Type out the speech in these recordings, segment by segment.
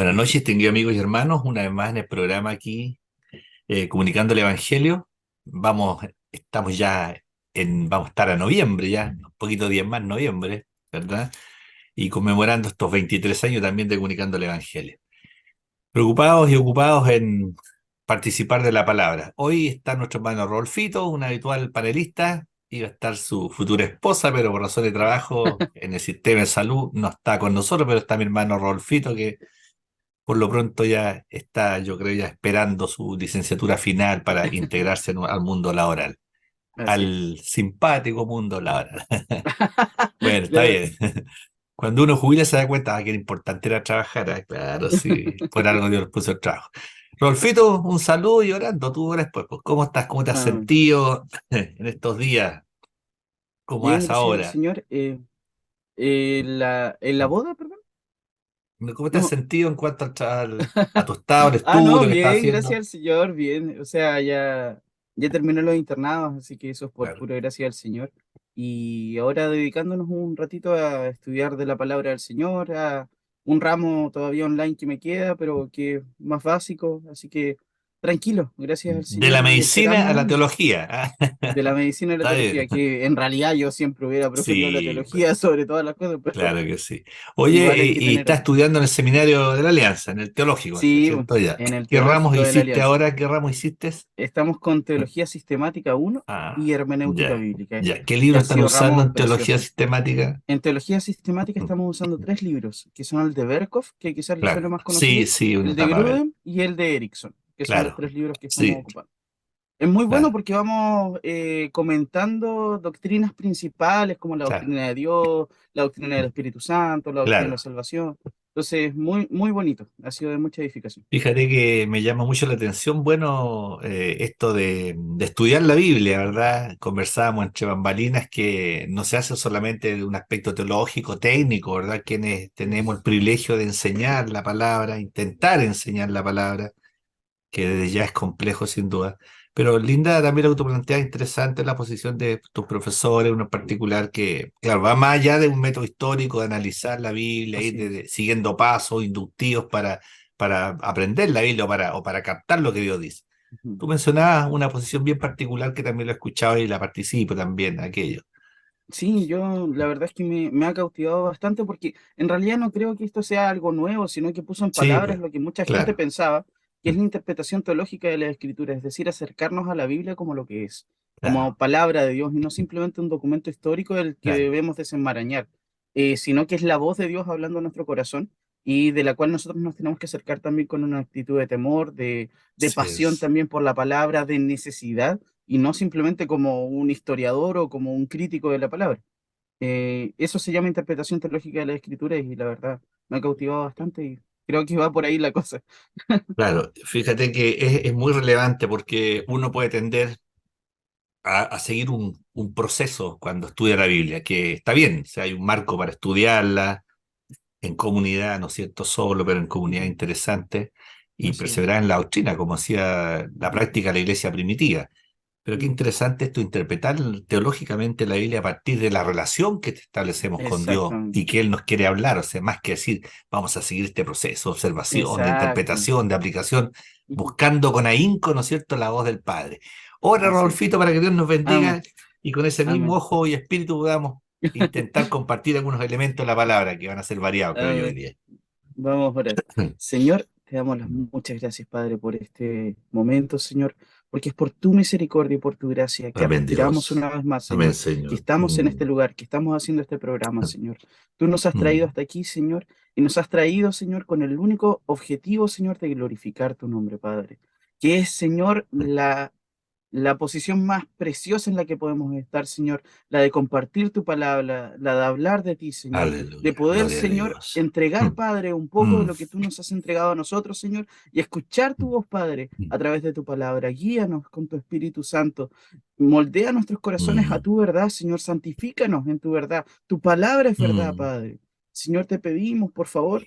Buenas noches, distinguidos amigos y hermanos, una vez más en el programa aquí, comunicando el Evangelio. Estamos ya vamos a estar a noviembre ya, un poquito días más noviembre, ¿verdad? Y conmemorando estos 23 años también de comunicando el Evangelio. Preocupados y ocupados en participar de la palabra. Hoy está nuestro hermano Rolfito, un habitual panelista. Iba a estar su futura esposa, pero por razón de trabajo en el sistema de salud no está con nosotros, pero está mi hermano Rolfito, que por lo pronto ya está, yo creo, ya esperando su licenciatura final para integrarse al mundo laboral, Así al es. simpático mundo laboral. Bueno, está Claro. bien. Cuando uno jubila se da cuenta que era importante era trabajar. Claro, sí, por algo Dios puso el trabajo. Rolfito, un saludo y orando, tú oras pues, ¿cómo estás? ¿Cómo te has Ah, sentido en estos días? ¿Cómo bien, vas gracias al ahora? Señor. En la boda, perdón. ¿Cómo te has No. sentido en cuanto a tu estado, al No, estudio que estás bien, gracias haciendo? al Señor, bien. O sea, ya terminé los internados, así que eso es por Claro. pura gracia del Señor. Y ahora dedicándonos un ratito a estudiar de la palabra del Señor, a un ramo todavía online que me queda, pero que es más básico. Así que tranquilo, gracias al De la Señor y medicina a la esperando. teología. De la medicina y la Está teología, bien. que en realidad yo siempre hubiera preferido la Sí, pues, teología sobre todas las cosas, pero claro que sí. Oye, igual hay que y tener está ahí. estudiando en el seminario de la Alianza, en el teológico, Sí, ¿cierto? Ya. en el ¿Qué ramos teológico de la hiciste Alianza. ahora? ¿Qué ramos hiciste? Estamos con Teología Sistemática uno y Ah, Hermenéutica ya, Bíblica, ya. ¿Qué que libro han están sido usando ramos en teología preciosos. sistemática? En Teología Sistemática Mm, estamos usando tres libros, que son el de Berkhoff, que quizás le suene claro, más sí, conocido, sí, uno el de está para ver. Grudem y el de Erickson, que son los Claro, tres libros que estamos sí, ocupando. Es muy bueno claro, porque vamos comentando doctrinas principales como la claro. doctrina de Dios, la doctrina del Espíritu Santo, la doctrina de la Claro. salvación. Entonces, muy, muy bonito. Ha sido de mucha edificación. Fíjate que me llama mucho la atención, bueno, esto de estudiar la Biblia, ¿verdad? Conversábamos entre bambalinas que no se hace solamente de un aspecto teológico, técnico, ¿verdad? Quienes tenemos el privilegio de enseñar la palabra, intentar enseñar la palabra, que desde ya es complejo sin duda. Pero linda también lo que tú planteas, interesante la posición de tus profesores, uno en particular que, claro, va más allá de un método histórico de analizar la Biblia, ir Así es. siguiendo pasos inductivos para aprender la Biblia o para captar lo que Dios dice. Ujú. Tú mencionabas una posición bien particular que también lo he escuchado y la participo también, aquello. Sí, yo la verdad es que me ha cautivado bastante porque en realidad no creo que esto sea algo nuevo, sino que puso en Sí, palabras pues, lo que mucha gente claro. pensaba, que es Mm, la interpretación teológica de la Escritura, es decir, acercarnos a la Biblia como lo que es, como claro, palabra de Dios y no simplemente un documento histórico del que claro. debemos desenmarañar, sino que es la voz de Dios hablando a nuestro corazón y de la cual nosotros nos tenemos que acercar también con una actitud de temor, de Sí pasión es. también por la palabra, de necesidad y no simplemente como un historiador o como un crítico de la palabra. Eso se llama interpretación teológica de la escritura y la verdad me ha cautivado bastante y creo que va por ahí la cosa. Claro, fíjate que es muy relevante porque uno puede tender a seguir un proceso cuando estudia la Biblia, que está bien, o sea, hay un marco para estudiarla en comunidad, ¿no es cierto? Solo, pero en comunidad Ujú. interesante, y Así es. perseverar en la doctrina, como hacía la práctica de la iglesia primitiva. Pero qué Mm. interesante esto, interpretar teológicamente la Biblia a partir de la relación que establecemos con Dios Exactamente. y que Él nos quiere hablar, o sea, más que decir, vamos a seguir este proceso de observación, de Exactamente. interpretación, de aplicación, Ujú. buscando con ahínco, ¿no es cierto?, la voz del Padre. Ora, Así es. Rodolfito, para que Dios nos Vamos. bendiga y con ese mismo Amén. ojo y espíritu podamos intentar compartir algunos elementos de la palabra que van a ser variados, creo yo, hoy Amén. día. Vamos a orar. Señor, te damos las muchas gracias, Padre, por este momento, Señor, porque es por tu misericordia y por tu gracia que Amén, respiramos Dios. una vez más, Amén, Señor, que Señor. estamos en este lugar, que estamos haciendo este programa, Señor. Tú nos has traído Mm. hasta aquí, Señor, y nos has traído, Señor, con el único objetivo, Señor, de glorificar tu nombre, Padre, que es, Señor, la posición más preciosa en la que podemos estar, Señor, la de compartir tu palabra, la de hablar de ti, Señor, de Aleluya. poder, Gloria a Señor, Dios. entregar, Mm. Padre, un poco de Mm. lo que tú nos has entregado a nosotros, Señor, y escuchar tu voz, Padre, Mm. a través de tu palabra. Guíanos con tu Espíritu Santo. Moldea nuestros corazones a Mm. tu verdad, Señor. Santifícanos en tu verdad. Tu palabra es verdad, Mm. Padre. Señor, te pedimos, por favor,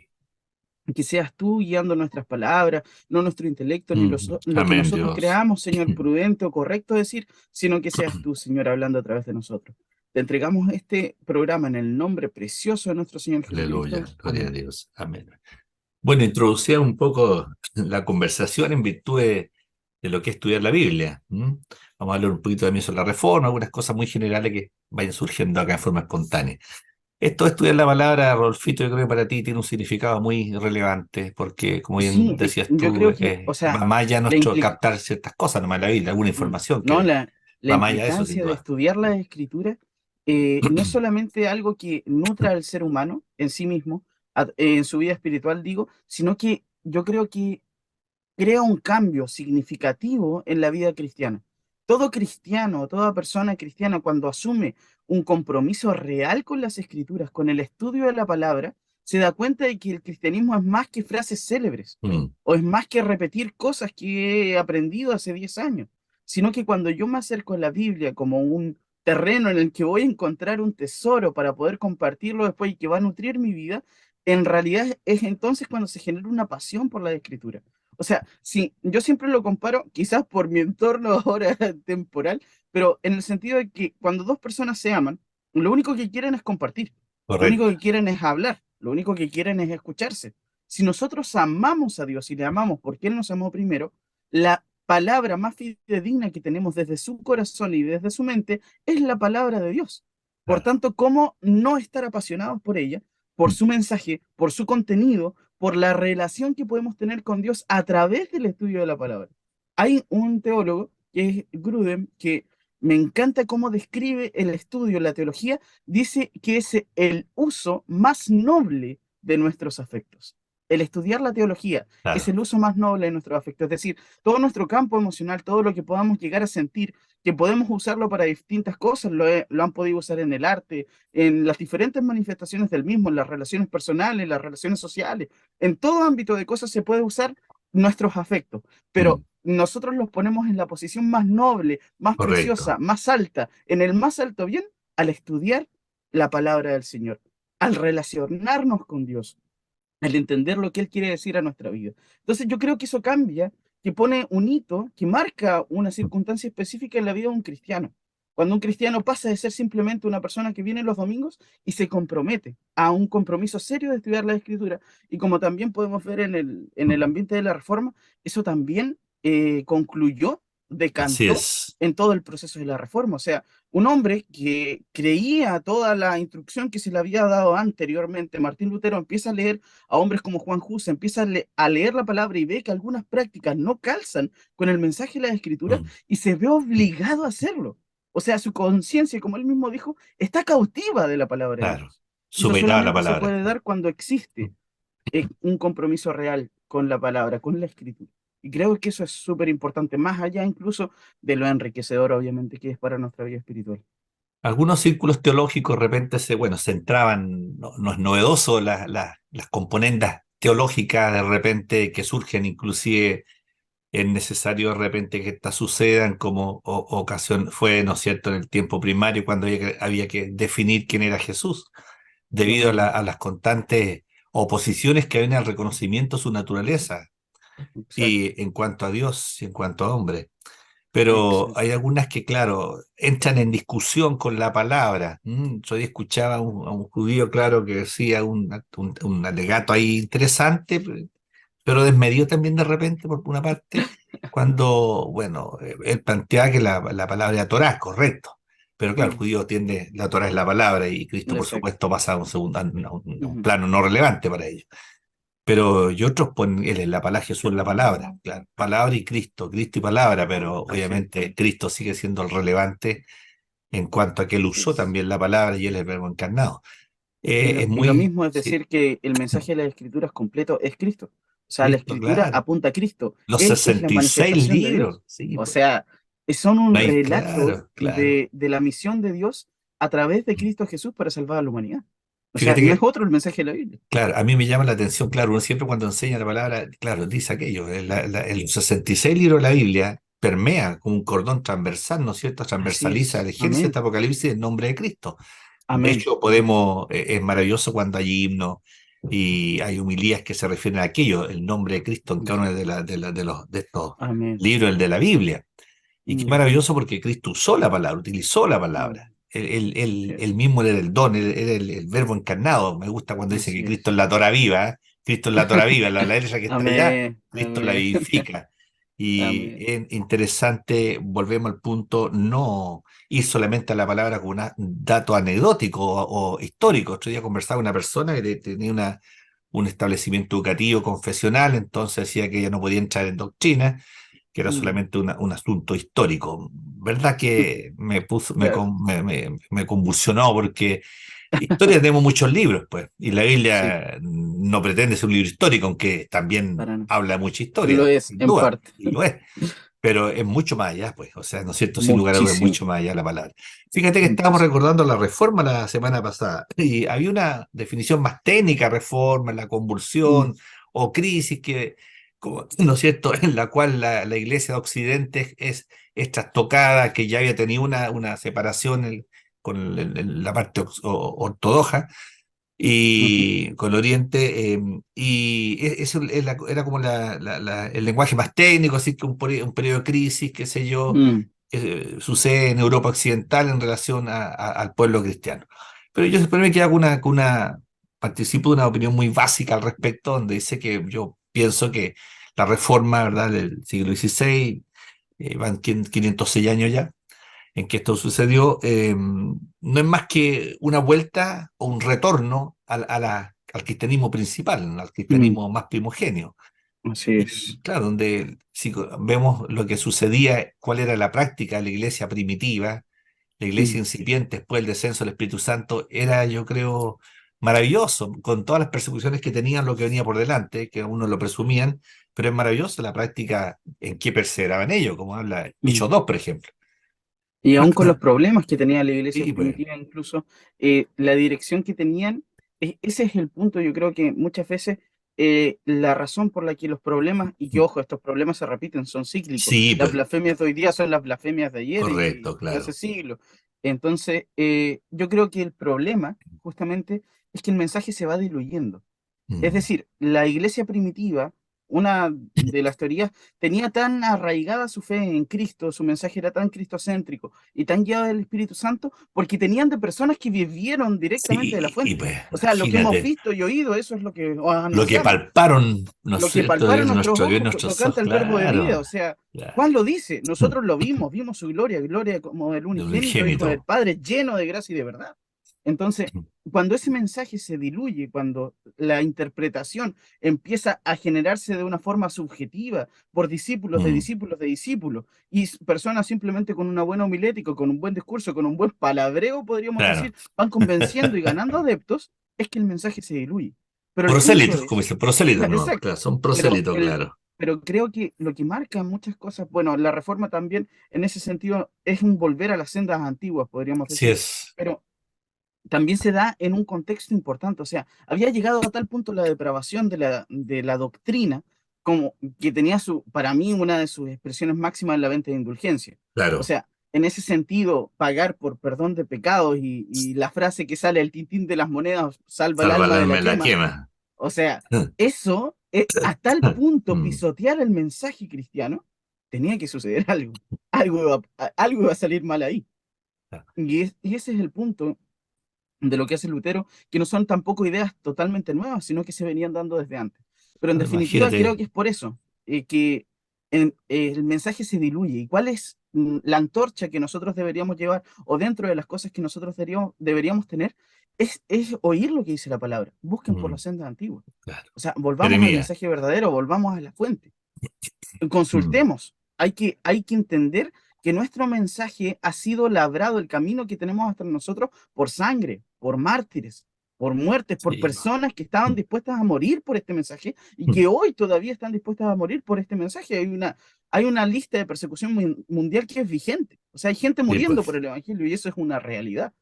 que seas tú guiando nuestras palabras, no nuestro intelecto, ni Mm. lo que Amén, nosotros Dios. creamos, Señor, prudente o correcto decir, sino que seas tú, Señor, hablando a través de nosotros. Te entregamos este programa en el nombre precioso de nuestro Señor Aleluya. Jesucristo. Gloria a Amén. Dios. Amén. Bueno, introducir un poco la conversación en virtud de lo que es estudiar la Biblia. ¿M? Vamos a hablar un poquito también sobre la reforma, algunas cosas muy generales que vayan surgiendo acá en forma espontánea. Esto de estudiar la palabra, Rolfito, yo creo que para ti tiene un significado muy relevante, porque, como bien Sí, decías yo tú, creo que, o va sea, más allá de la nuestro implica, captar ciertas cosas, nomás la Biblia, alguna información no, que la va más allá de eso, sin implicancia de duda. estudiar la escritura no es solamente algo que nutra al ser humano en sí mismo, en su vida espiritual, digo, sino que yo creo que crea un cambio significativo en la vida cristiana. Todo cristiano, toda persona cristiana, cuando asume un compromiso real con las escrituras, con el estudio de la palabra, se da cuenta de que el cristianismo es más que frases célebres Mm, o es más que repetir cosas que he aprendido hace 10 años, sino que cuando yo me acerco a la Biblia como un terreno en el que voy a encontrar un tesoro para poder compartirlo después y que va a nutrir mi vida, en realidad es entonces cuando se genera una pasión por la escritura. O sea, sí, yo siempre lo comparo, quizás por mi entorno ahora temporal, pero en el sentido de que cuando dos personas se aman, lo único que quieren es compartir, lo único correcto, que quieren es hablar, lo único que quieren es escucharse. Si nosotros amamos a Dios y le amamos porque Él nos amó primero, la palabra más fidedigna que tenemos desde su corazón y desde su mente es la palabra de Dios. Por claro. tanto, ¿cómo no estar apasionados por ella, por Mm, su mensaje, por su contenido, por la relación que podemos tener con Dios a través del estudio de la palabra? Hay un teólogo que es Grudem, que me encanta cómo describe el estudio, la teología, dice que es el uso más noble de nuestros afectos. El estudiar la teología es claro, el uso más noble de nuestros afectos, es decir, todo nuestro campo emocional, todo lo que podamos llegar a sentir, que podemos usarlo para distintas cosas, lo han podido usar en el arte, en las diferentes manifestaciones del mismo, en las relaciones personales, en las relaciones sociales, en todo ámbito de cosas se puede usar nuestros afectos, pero mm, nosotros los ponemos en la posición más noble, más correcto. preciosa, más alta, en el más alto bien, al estudiar la palabra del Señor, al relacionarnos con Dios, al entender lo que Él quiere decir a nuestra vida. Entonces yo creo que eso cambia, que pone un hito, que marca una circunstancia específica en la vida de un cristiano. Cuando un cristiano pasa de ser simplemente una persona que viene los domingos y se compromete a un compromiso serio de estudiar la escritura. Y como también podemos ver en el ambiente de la reforma, eso también concluyó, Así decantó es. en todo el proceso de la reforma. O sea, un hombre que creía toda la instrucción que se le había dado anteriormente, Martín Lutero empieza a leer a hombres como Juan Hus, empieza a leer la palabra y ve que algunas prácticas no calzan con el mensaje de la escritura Mm, y se ve obligado a hacerlo. O sea, su conciencia, como él mismo dijo, está cautiva de la palabra de claro. Dios. Y eso Sometado a la solamente se palabra. puede dar cuando existe un compromiso real con la palabra, con la escritura. Y creo que eso es súper importante, más allá incluso de lo enriquecedor, obviamente, que es para nuestra vida espiritual. Algunos círculos teológicos de repente se entraban, no, no es novedoso las componendas teológicas de repente que surgen, inclusive es necesario de repente que estas sucedan como ocasión fue, ¿no es cierto?, en el tiempo primario cuando había que definir quién era Jesús, debido a Totalmente. las constantes oposiciones que había al reconocimiento de su naturaleza Exacto, y en cuanto a Dios y en cuanto a hombre. Pero exacto. hay algunas que, claro, entran en discusión con la palabra. Yo hoy escuchaba a un judío, claro, que decía un alegato ahí interesante, pero desmedido también de repente, por una parte, cuando, bueno, él planteaba que la palabra era Torah, correcto. Pero claro, el Mm, judío tiende, la Torah es la palabra y Cristo, por exacto. supuesto, pasa a un, segundo, a un Ujú. plano no relevante para ellos. Pero y otros ponen, él es la palabra, Jesús es la palabra, claro, palabra y Cristo, Cristo y palabra, pero Así es, obviamente Cristo sigue siendo el relevante en cuanto a que él así usó es. también la palabra y él es el verbo encarnado. Es Y lo muy, mismo es sí, decir que el mensaje de la escritura es completo, es Cristo. O sea, la Cristo, escritura claro. apunta a Cristo. Los Él es la 66 manifestación de Dios. libros, sí, O pues, sea, son no un hay, relato claro, claro. de la misión de Dios a través de Cristo Jesús para salvar a la humanidad. O sea, Fíjate no es que, otro el mensaje de la Biblia. claro, a mí me llama la atención, claro, uno siempre cuando enseña la palabra, claro, dice aquello, el 66 libros de la Biblia permea como un cordón transversal, ¿no es cierto? Así Transversaliza es. de Génesis Amén. hasta Apocalipsis en nombre de Cristo. De Amén. hecho, podemos, es maravilloso cuando hay himnos y hay homilías que se refieren a aquello, el nombre de Cristo en cada uno de estos Amén. libros, el de la Biblia. Y qué Ujú. maravilloso porque Cristo usó la palabra, utilizó la Mm, palabra. así Él es. mismo era el don, era el verbo encarnado. Me gusta cuando dice que Así Cristo es es. la Torah viva, ¿eh? Cristo es la Torah viva, la letra que está allá, Amén, Cristo la amén, vivifica. Y amén. es interesante, volvemos al punto, no ir solamente a la palabra como un dato anecdótico o histórico. Otro día conversaba con una persona que tenía un establecimiento educativo confesional, entonces decía que ella no podía entrar en doctrina, que era Mm, solamente un asunto histórico. ¿Verdad que me puso, claro, me convulsionó? Porque historia tenemos muchos libros, pues, y la sí, Biblia no pretende ser un libro histórico, aunque también para no. habla mucha Lo historia, es, sin en duda, parte. y lo es, pero es mucho más allá, pues, o sea, ¿no es cierto? Sin lugar a dudas, es Muchísimo, mucho más allá la palabra. Fíjate que estábamos muchísimo. recordando la reforma la semana pasada, y había una definición más técnica, reforma, la Mm, convulsión o crisis, ¿no es cierto?, en la cual la Iglesia de Occidente es trastocada, que ya había tenido una separación con la parte ortodoxa ujú, y con el Oriente, eso era como el lenguaje más técnico, así que un periodo de crisis, qué sé yo, mm, que sucede en Europa Occidental en relación al pueblo cristiano. Pero yo siempre me quedo participo de una opinión muy básica al respecto, donde dice que yo pienso que la reforma, ¿verdad?, del siglo XVI, van 506 años ya en que esto sucedió, no es más que una vuelta o un retorno al cristianismo principal, al mm, cristianismo más primogenio. así Y es. claro, donde si vemos lo que sucedía, cuál era la práctica de la iglesia primitiva, la iglesia Mm, incipiente después del descenso del Espíritu Santo, era, yo creo, maravilloso, con todas las persecuciones que tenían, lo que venía por delante, que uno lo presumían, pero es maravilloso la práctica en que perseveraban ellos, como habla mm. Hechos 2, por ejemplo. Y aún con los problemas que tenía la iglesia Sí, pues. primitiva, incluso la dirección que tenían, ese es el punto, yo creo que muchas veces la razón por la que los problemas, y que ojo, estos problemas se repiten, son cíclicos, Sí, las pues, blasfemias de hoy día son las blasfemias de ayer correcto, y hace claro. siglos. Entonces, yo creo que el problema justamente es que el mensaje se va diluyendo. Es Mm. decir, la iglesia primitiva, una de las teorías, tenía tan arraigada su fe en Cristo, su mensaje era tan cristocéntrico y tan guiado del Espíritu Santo, porque tenían de personas que vivieron directamente de la Sí, y fuente. pues, O sea, lo que hemos imagínate, visto y oído, eso es lo que os lo que anunciamos, palparon, ¿no es lo que cierto?, palparon de nuestros nuestro Dios, ojos nuestros tocante ojos, al verbo de vida. claro, O sea, claro. Juan lo dice, nosotros lo vimos, vimos su gloria, gloria como el De unigénito Hijo del unigénito. Padre, lleno de gracia y de verdad. Entonces, cuando ese mensaje se diluye, cuando la interpretación empieza a generarse de una forma subjetiva por discípulos de Mm, discípulos de discípulos y personas simplemente con una buena homilética, con un buen discurso, con un buen palabreo, podríamos claro. decir, van convenciendo y ganando adeptos, es que el mensaje se diluye. Pero el punto Prosélitos, como es, dicen, prosélitos, no, exacto, claro, son pero, prosélitos, el, claro. pero creo que lo que marca muchas cosas, bueno, la reforma también en ese sentido es un volver a las sendas antiguas, podríamos Sí decir, es, pero también se da en un contexto importante, o sea, había llegado a tal punto la depravación de la doctrina como que tenía para mí una de sus expresiones máximas en la venta de indulgencia. O claro, sea, en ese sentido, pagar por perdón de pecados y la frase que sale, el tintín de las monedas salva el salva el alma de alma la de la quema, quema. o sea, eso, a tal punto Mm, pisotear el mensaje cristiano, tenía que suceder algo. Algo iba a salir mal ahí. Y ese es el punto de lo que hace Lutero, que no son tampoco ideas totalmente nuevas, sino que se venían dando desde antes. Pero en definitiva creo imagínate. que es por eso que el mensaje se diluye. ¿Y cuál es la antorcha que nosotros deberíamos llevar o dentro de las cosas que nosotros deberíamos tener? Es oír lo que dice la palabra. Busquen por Mm, las sendas antiguas. claro. O sea, volvamos al Jeremías. mensaje verdadero, volvamos a la fuente, Mm, consultemos. Hay que entender que nuestro mensaje ha sido labrado, el camino que tenemos hasta nosotros, por sangre, por mártires, por muertes, por sí. personas que estaban Mm, dispuestas a morir por este mensaje y mm, que hoy todavía están dispuestas a morir por este mensaje. Hay una lista de persecución mundial que es vigente. O sea, hay gente sí, muriendo por pues. el Evangelio y eso es una realidad.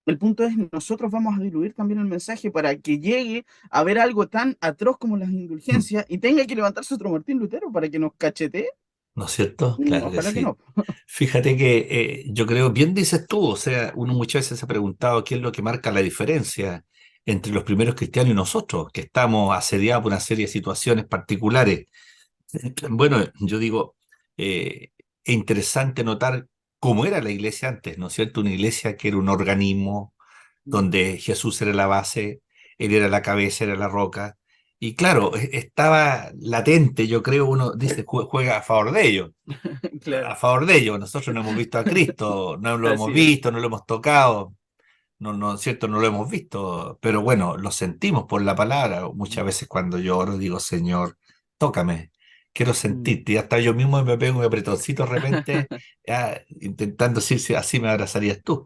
El punto es, nosotros vamos a diluir también el mensaje para que llegue a ver algo tan atroz como las Mm, indulgencias y tenga que levantarse otro Martín Lutero para que nos cachetee. ¿no es cierto? Claro que Ojalá que sí. no. Fíjate que yo creo, bien dices tú, o sea, uno muchas veces se ha preguntado qué es lo que marca la diferencia entre los primeros cristianos y nosotros, que estamos asediados por una serie de situaciones particulares. Bueno, yo digo, es interesante notar cómo era la iglesia antes, ¿no es cierto? Una iglesia que era un organismo donde Jesús era la base, él era la cabeza, era la roca, Y claro, estaba latente, yo creo, uno dice, juega a favor de ellos, Claro. a favor de ellos. Nosotros no hemos visto a Cristo, no lo hemos Así es. visto, no lo hemos tocado, no, no, es cierto, no lo hemos visto, pero bueno, lo sentimos por la palabra. Muchas Mm, veces cuando yo oro digo, Señor, tócame, quiero mm. sentirte. Y hasta yo mismo me pego un apretoncito de repente, intentando decir si así me abrazarías tú.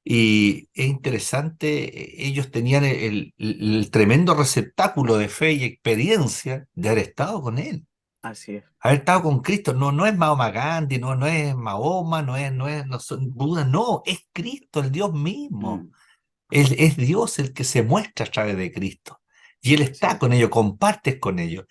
Y es interesante, ellos tenían el tremendo receptáculo de fe y experiencia de haber estado con él, Así es. haber estado con Cristo. No, no es Mahoma Gandhi, no, no es Mahoma, no son Buda, no, es Cristo, el Dios mismo. Mm, Es Dios el que se muestra a través de Cristo. Y Él así está es. con ellos, compartes con ellos.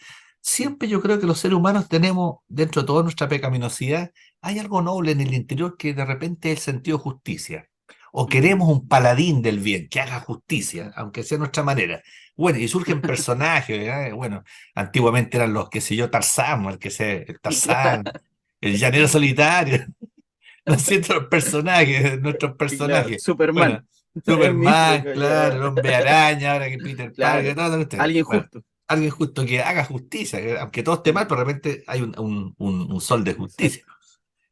Mm, Siempre yo creo que los seres humanos tenemos, dentro de toda nuestra pecaminosidad, hay algo noble en el interior que de repente es el sentido de justicia. O ujú, queremos un paladín del bien que haga justicia, aunque sea nuestra manera. Bueno, y surgen personajes, bueno, antiguamente eran los, qué sé yo, Tarzán, el Tarzán, Claro, el llanero solitario. ¿No es cierto? Los personajes, nuestros claro. personajes. Superman. Bueno, El mismo Superman, que claro, ya- el hombre araña, ahora que Peter Parker, Claro. todo usted. Alguien Bueno, justo. alguien justo que haga justicia, que aunque todo esté mal, Mm, pero de repente hay un sol de justicia. exacto.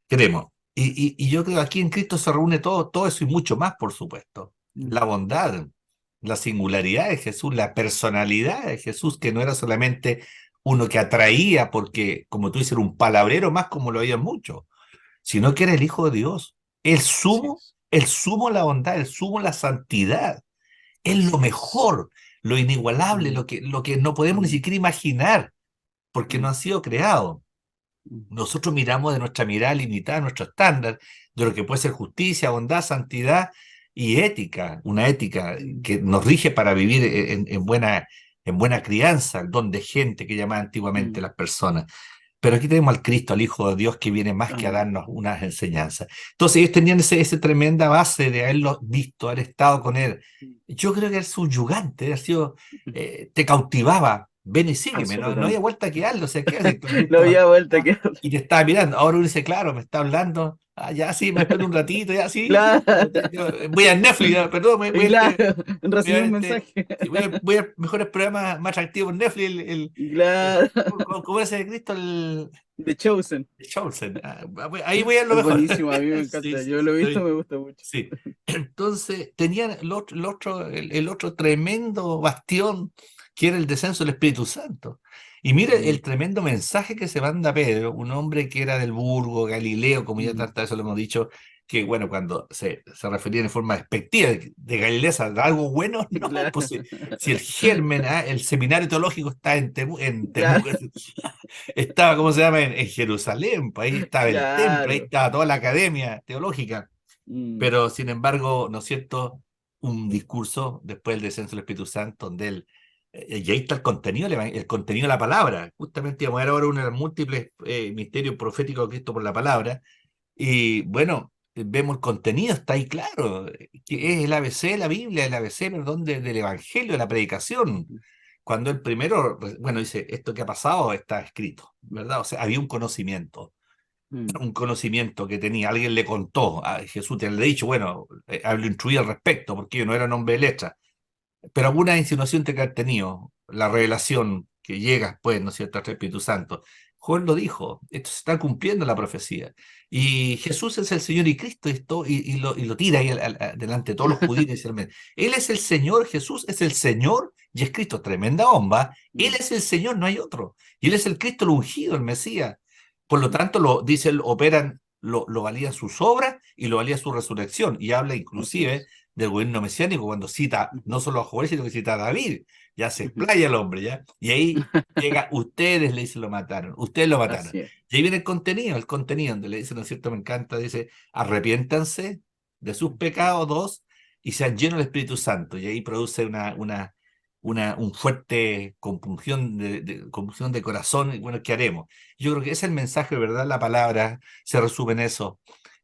Queremos. Y yo creo que aquí en Cristo se reúne todo, todo eso y mucho más, por supuesto. Mm, La bondad, la singularidad de Jesús, la personalidad de Jesús, que no era solamente uno que atraía, porque, como tú dices, era un palabrero más como lo había muchos, sino que era el Hijo de Dios, así es. el sumo la bondad, el sumo la santidad, es lo Así es. mejor, lo inigualable, Mm, lo que no podemos ni mm, siquiera imaginar, porque no mm, ha sido creado. mm, Nosotros miramos de nuestra mirada limitada, nuestro estándar, de lo que puede ser justicia, bondad, santidad y ética, una ética mm. que nos rige para vivir en buena crianza, el don de gente que llamaban antiguamente Mm, las personas. Pero aquí tenemos al Cristo, al Hijo de Dios, que viene más que a amén. darnos unas enseñanzas. Entonces ellos tenían ese tremenda base de haberlo visto, haber estado con él. Mm, Yo creo que era subyugante, haber sido, te cautivaba. Ven y sígueme, no, no había absolutamente. vuelta que darle, o sea, ¿qué haces? No Cristo había vuelta que y te estaba mirando. Ahora uno dice, claro, me está hablando. Ah, ya sí, me espero un ratito, ya sí. Claro. Voy a Netflix, ya, perdón, Y claro, voy a recibí un este, mensaje. sí, voy a mejores programas más atractivos en Netflix. Claro. ¿Cómo era ese de Cristo? The Chosen. Chosen. Ahí voy a lo Es mejor. buenísimo, a mí me Sí, encanta. sí, Yo lo he visto, sí. me gusta mucho. Sí. Entonces, tenían el otro tremendo bastión que era el descenso del Espíritu Santo. Y mire Mm, el tremendo mensaje que se manda Pedro, un hombre que era del Burgo, Galileo, como ya mm, tantas veces lo hemos dicho, que bueno, cuando se referían en forma despectiva de Galilea, ¿saldrá algo bueno? No, claro, pues si el germen, el seminario teológico está en claro, estaba, ¿cómo se llama? En Jerusalén, pues ahí estaba el templo, ahí claro. estaba toda la academia teológica. Mm, Pero sin embargo, ¿no es cierto? Un discurso después del descenso del Espíritu Santo, donde él, y ahí está el contenido, el contenido de la palabra. Justamente vamos a ver ahora uno de los múltiples misterios proféticos de Cristo por la palabra. Y bueno, vemos el contenido, está ahí claro, que es el ABC de la Biblia, el ABC, perdón, del Evangelio, de la predicación. Cuando el primero, bueno, dice, esto que ha pasado está escrito, ¿verdad? O sea, había mm, un conocimiento que tenía, alguien le contó, a Jesús te le ha dicho, bueno, lo instruí al respecto, porque yo no era un hombre de letra, pero alguna insinuación te que ha tenido, la revelación que llega pues, ¿no es cierto?, al Espíritu Santo. Juan lo dijo, esto se está cumpliendo la profecía. Y Jesús es el Señor y Cristo, y lo tira ahí delante de todos los judíos, y dice, Él es el Señor, Jesús es el Señor, y es Cristo, tremenda bomba, Él mm, es el Señor, no hay otro. Y Él es el Cristo, el ungido, el Mesías. Por lo mm, tanto, dice, operan, lo valían sus obras y lo valía su resurrección. Y habla así inclusive es. del gobierno mesiánico cuando cita Ujú, no solo a Joel, sino que cita a David. Ya se ujú. explaya el hombre, ¿ya? Y ahí llega, ustedes le dicen lo mataron, ustedes lo mataron. Así es. Y ahí viene el contenido, donde le dicen, ¿no es cierto? Me encanta, dice, arrepiéntanse de sus pecados, dos, y sean llenos del Espíritu Santo. Y ahí produce un fuerte compunción de corazón, y bueno, ¿qué haremos? Yo creo que ese es el mensaje, ¿verdad? La palabra se resume en eso.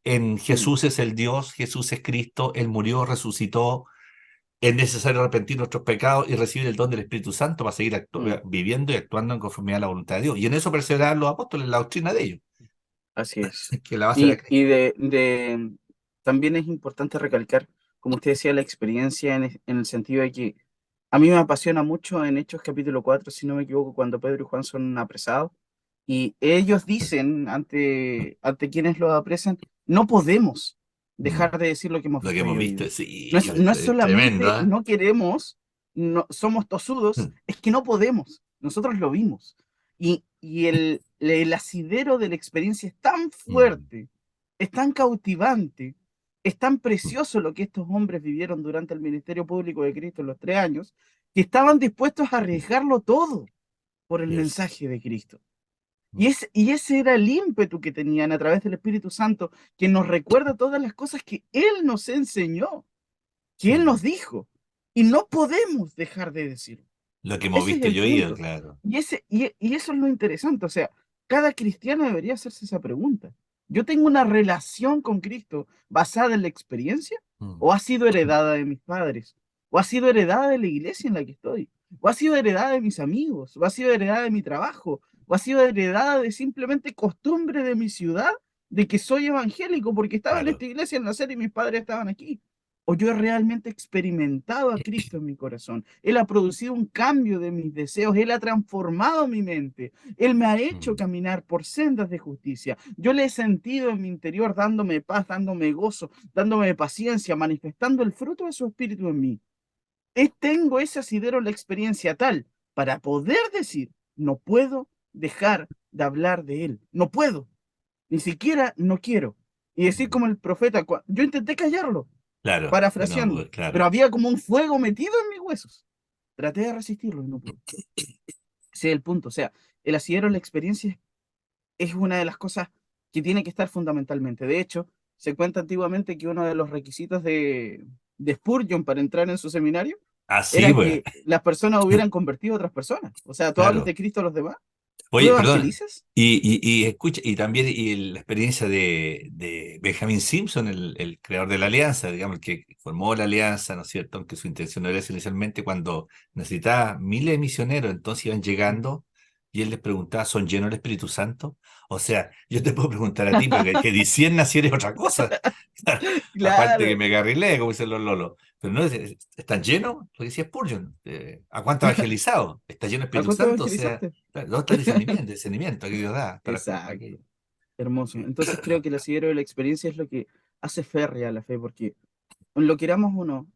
En Mm, Jesús es el Dios, Jesús es Cristo, Él murió, resucitó. Es necesario arrepentir nuestros pecados y recibir el don del Espíritu Santo para seguir mm, viviendo y actuando en conformidad a la voluntad de Dios. Y en eso perseveraban los apóstoles, la doctrina de ellos, así es. que la base de la Y también es importante recalcar, como usted decía, la experiencia en el sentido de que A mí me apasiona mucho en Hechos capítulo 4 si no me equivoco, cuando Pedro y Juan son apresados. Y ellos dicen ante quienes los apresan, no podemos Mm. dejar de decir lo que hemos Lo que visto y hemos visto, oído. sí, No es es tremendo, solamente ¿ah? no queremos, no, somos tosudos, es que no podemos. Nosotros lo vimos. Y el asidero de la experiencia es tan Mm. fuerte, es tan cautivante, es tan precioso lo que estos hombres vivieron durante el ministerio público de Cristo en los 3 años, que estaban dispuestos a arriesgarlo todo por el Yes. mensaje de Cristo. Mm. Y ese era el ímpetu que tenían a través del Espíritu Santo, que nos recuerda todas las cosas que Él nos enseñó, que Él Mm. nos dijo. Y no podemos dejar de decirlo. Lo que hemos Ese es visto el y oído, punto. claro. Y eso es lo interesante. O sea, cada cristiano debería hacerse esa pregunta. ¿Yo tengo una relación con Cristo basada en la experiencia? Mm. ¿O ha sido heredada de mis padres? ¿O ha sido heredada de la iglesia en la que estoy? ¿O ha sido heredada de mis amigos? ¿O ha sido heredada de mi trabajo? ¿O ha sido heredada de simplemente costumbre de mi ciudad? De que soy evangélico porque estaba en Claro. esta iglesia en nacer y mis padres estaban aquí. ¿O yo he realmente experimentado a Cristo en mi corazón? Él ha producido un cambio de mis deseos, Él ha transformado mi mente, Él me ha hecho Mm. caminar por sendas de justicia. Yo le he sentido en mi interior dándome paz, dándome gozo, dándome paciencia, manifestando el fruto de su espíritu en mí. Tengo ese asidero en la experiencia tal para poder decir, no puedo dejar de hablar de Él, no puedo, ni siquiera no quiero. Y decir Mm. como el profeta, yo intenté callarlo, Claro, pero no, parafraseando, pues, pero claro. había como un fuego metido en mis huesos. Traté de resistirlo y no pude. Ese es el punto. O sea, el asidero en la experiencia es una de las cosas que tiene que estar fundamentalmente. De hecho, se cuenta antiguamente que uno de los requisitos de Spurgeon para entrar en su seminario Así, era pues, que las personas hubieran convertido a otras personas. O sea, tú hablas claro. de Cristo a los demás, tú Oye, perdón. evangelizas. Y escucha, y también la experiencia de Benjamin Simpson, el creador de la Alianza, digamos, el que formó la Alianza, ¿no es cierto? Aunque su intención no era esa inicialmente, cuando necesitaba miles de misioneros, entonces iban llegando y él les preguntaba, ¿son llenos del Espíritu Santo? O sea, yo te puedo preguntar a ti, pero que recién naciera es otra cosa. Aparte que Claro. me carrilé, como dicen los lolos. Pero no, ¿están llenos? Lo decía Spurgeon. ¿A cuánto evangelizado? ¿Está lleno del ¿A Espíritu cuánto Santo? O sea, evangelizaste? claro, ¿dónde está el discernimiento que Dios da para Exacto. aquello? Hermoso. Entonces creo que el asidero de la experiencia es lo que hace férrea la fe, porque lo queramos o no,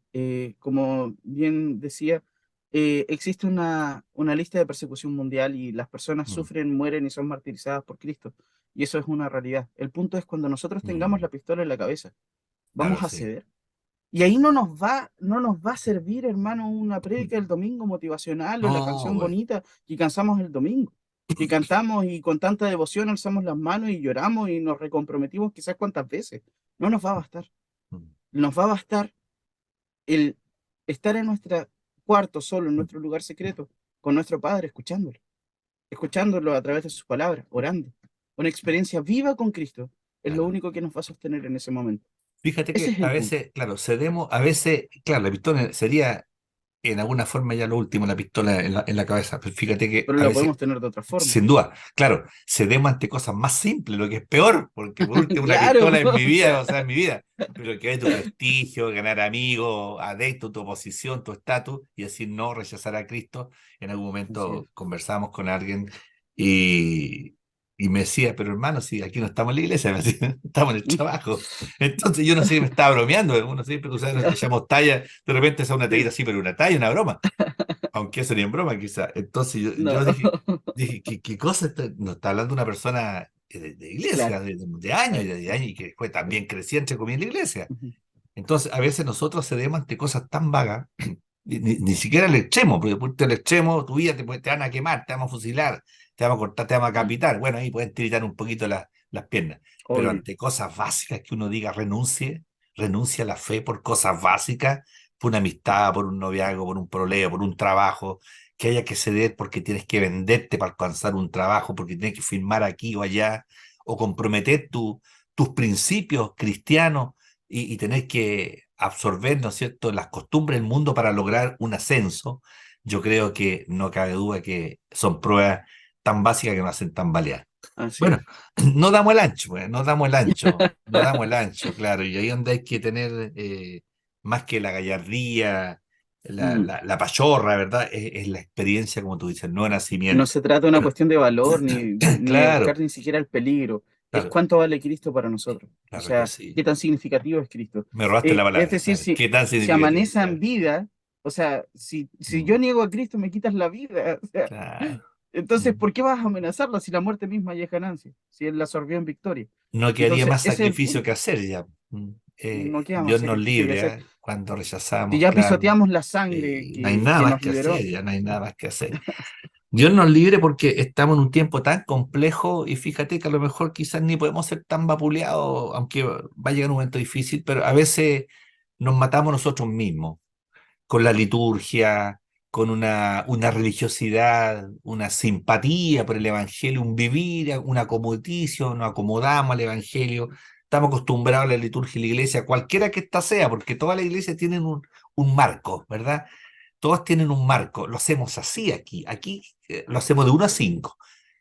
como bien decía, existe una lista de persecución mundial y las personas Mm. sufren, mueren y son martirizadas por Cristo. Y eso es una realidad. El punto es cuando nosotros tengamos Mm. la pistola en la cabeza, Claro, vamos a sí. ceder. Y ahí no nos va a servir, hermano, una prédica del domingo motivacional o la No, canción pues. bonita que cansamos el domingo. Que cantamos y con tanta devoción alzamos las manos y lloramos y nos recomprometimos quizás cuántas veces. No nos va a bastar. Mm. Nos va a bastar el estar en nuestro cuarto solo, en nuestro lugar secreto, con nuestro Padre, escuchándolo a través de sus palabras, orando. Una experiencia viva con Cristo es lo Claro. único que nos va a sostener en ese momento. Fíjate Ese que es a el punto. veces, claro, cedemos, a veces, claro, la pistola sería en alguna forma ya lo último, la pistola en la cabeza. Pero fíjate que Pero a la veces, podemos tener de otra forma. sin duda, claro, cedemos ante cosas más simples, lo que es peor, porque por último una Claro, pistola en mi o vida, o sea, sea, en mi vida, pero que es tu prestigio, ganar amigos, adeptos, tu posición, tu estatus, y decir no, rechazar a Cristo. En algún así momento es. conversamos con alguien y, y me decía, pero hermano, si aquí no estamos en la iglesia, me decía, estamos en el trabajo. Entonces yo no sé si me estaba bromeando, uno siempre tú sabes, nos echamos talla, de repente es una tallita Sí, así, pero una talla, una broma, aunque eso ni en broma quizá. Entonces yo no, dije ¿qué cosa nos está hablando una persona de iglesia, claro, de años y claro. de años, y que fue también crecía entre comillas en la iglesia? Ujú. Entonces a veces nosotros cedemos ante cosas tan vagas, ni siquiera al extremo, porque por el extremo tu vida te van a quemar, te van a fusilar, te van a cortar, te van a Sí, capitar. Bueno, ahí pueden tiritar un poquito las piernas, pero obvio. ante cosas básicas que uno diga renuncia a la fe por cosas básicas, por una amistad, por un noviazgo, por un problema, por un trabajo, que haya que ceder porque tienes que venderte para alcanzar un trabajo, porque tienes que firmar aquí o allá, o comprometer tus principios cristianos y tener que absorber, ¿no es cierto?, las costumbres del mundo para lograr un ascenso. Yo creo que no cabe duda que son pruebas tan básicas que nos hacen tambalear. Así Bueno, es. no damos el ancho, pues, no damos el ancho, no damos el ancho, claro, y ahí donde hay que tener más que la gallardía, Mm. la pachorra, ¿verdad? Es la experiencia, como tú dices, el nuevo No nacimiento. se trata de una cuestión de valor ni de buscar Claro, ni siquiera el peligro. Es claro, cuánto vale Cristo para nosotros. O claro que sea, sí. qué tan significativo es Cristo. Me robaste la Es palabra. decir, ¿Qué tan si significativo? amanece en Claro, vida, o sea, si yo mm, niego a Cristo, me quitas la vida. O sea, claro. entonces, Mm. ¿por qué vas a amenazarla si la muerte misma ya es ganancia? Si Él la absorbió en victoria. No quedaría Entonces, más ese es el sacrificio que punto. hacer ya. Mm. No queda más Dios nos sacrificio que libre, hacer. ¿eh? Cuando Si rechazamos, ya claro. pisoteamos la sangre No hay nada que más nos que hacer, liberó. ya no hay nada más que hacer. Dios nos libre porque estamos en un tiempo tan complejo y fíjate que a lo mejor quizás ni podemos ser tan vapuleados, aunque va a llegar un momento difícil, pero a veces nos matamos nosotros mismos con la liturgia, con una religiosidad, una simpatía por el Evangelio, un vivir, una acomodición, nos acomodamos al Evangelio, estamos acostumbrados a la liturgia y la iglesia, cualquiera que ésta sea, porque todas las iglesias tienen un marco, ¿verdad? Todos tienen un marco, lo hacemos así aquí lo hacemos de 1 a 5,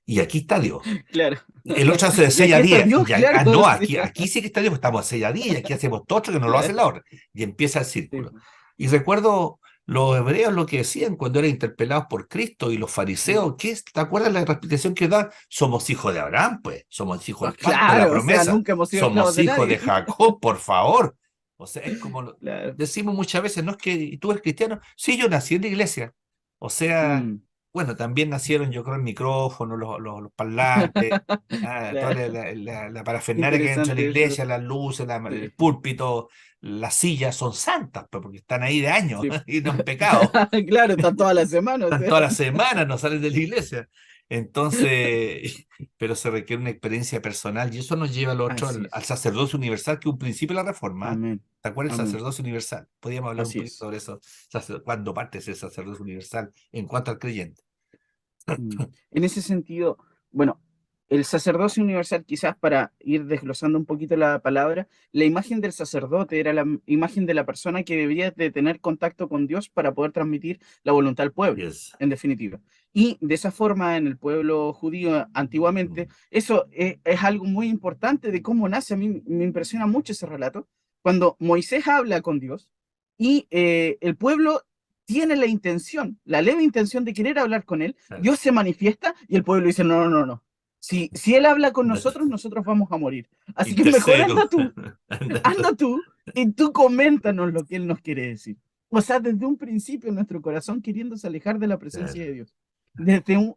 y aquí está Dios. Claro. El otro hace de Y 6 a aquí está 10 Dios, y claro. no, Sí, aquí sí que está Dios, pues estamos a 6 a 10 y aquí hacemos todo otro que no lo hace claro. la hora. Y empieza el Sí, círculo. pues. Y recuerdo los hebreos lo que decían cuando eran interpelados por Cristo y los Mm. fariseos, ¿qué te acuerdas la explicación que dan? Somos hijos de Abraham, pues, somos hijos Pues del pacto de la claro, o sea, promesa, nunca hemos sido esclavos somos de hijos nadie. de Jacob, por favor. O sea, es como Claro. decimos muchas veces, no es que tú eres cristiano, sí, yo nací en la iglesia. O sea, Mm. bueno, también nacieron, yo creo, el micrófono, los parlantes, toda Claro. la Qué parafernalia que hay dentro de la interesante eso. iglesia, las luces, Sí, el púlpito, las sillas son santas, pues, porque están ahí de años sí. y no han pecado. Claro, están todas las semanas, o Están sea. todas las semanas, no salen de la iglesia. Entonces, pero se requiere una experiencia personal y eso nos lleva al otro, Así al es. sacerdocio universal, que es un principio de la reforma. ¿Eh? Amén. ¿Te acuerdas del Amén. sacerdocio universal? Podríamos hablar un Así poquito es. sobre eso, cuándo parte ese sacerdocio universal en cuanto al creyente. Mm. En ese sentido, bueno, el sacerdocio universal, quizás para ir desglosando un poquito la palabra, la imagen del sacerdote era la imagen de la persona que debía de tener contacto con Dios para poder transmitir la voluntad al pueblo, Yes. en definitiva. Y de esa forma, en el pueblo judío antiguamente, eso es algo muy importante de cómo nace. A mí me impresiona mucho ese relato, cuando Moisés habla con Dios y el pueblo tiene la intención, la leve intención de querer hablar con él. Claro. Dios se manifiesta y el pueblo dice, no, no, no, no. Si Él habla con nosotros, nosotros vamos a morir. Así que mejor Intercede tú. Anda tú. anda tú y tú coméntanos lo que Él nos quiere decir. O sea, desde un principio nuestro corazón queriéndose alejar de la presencia de Claro, Dios.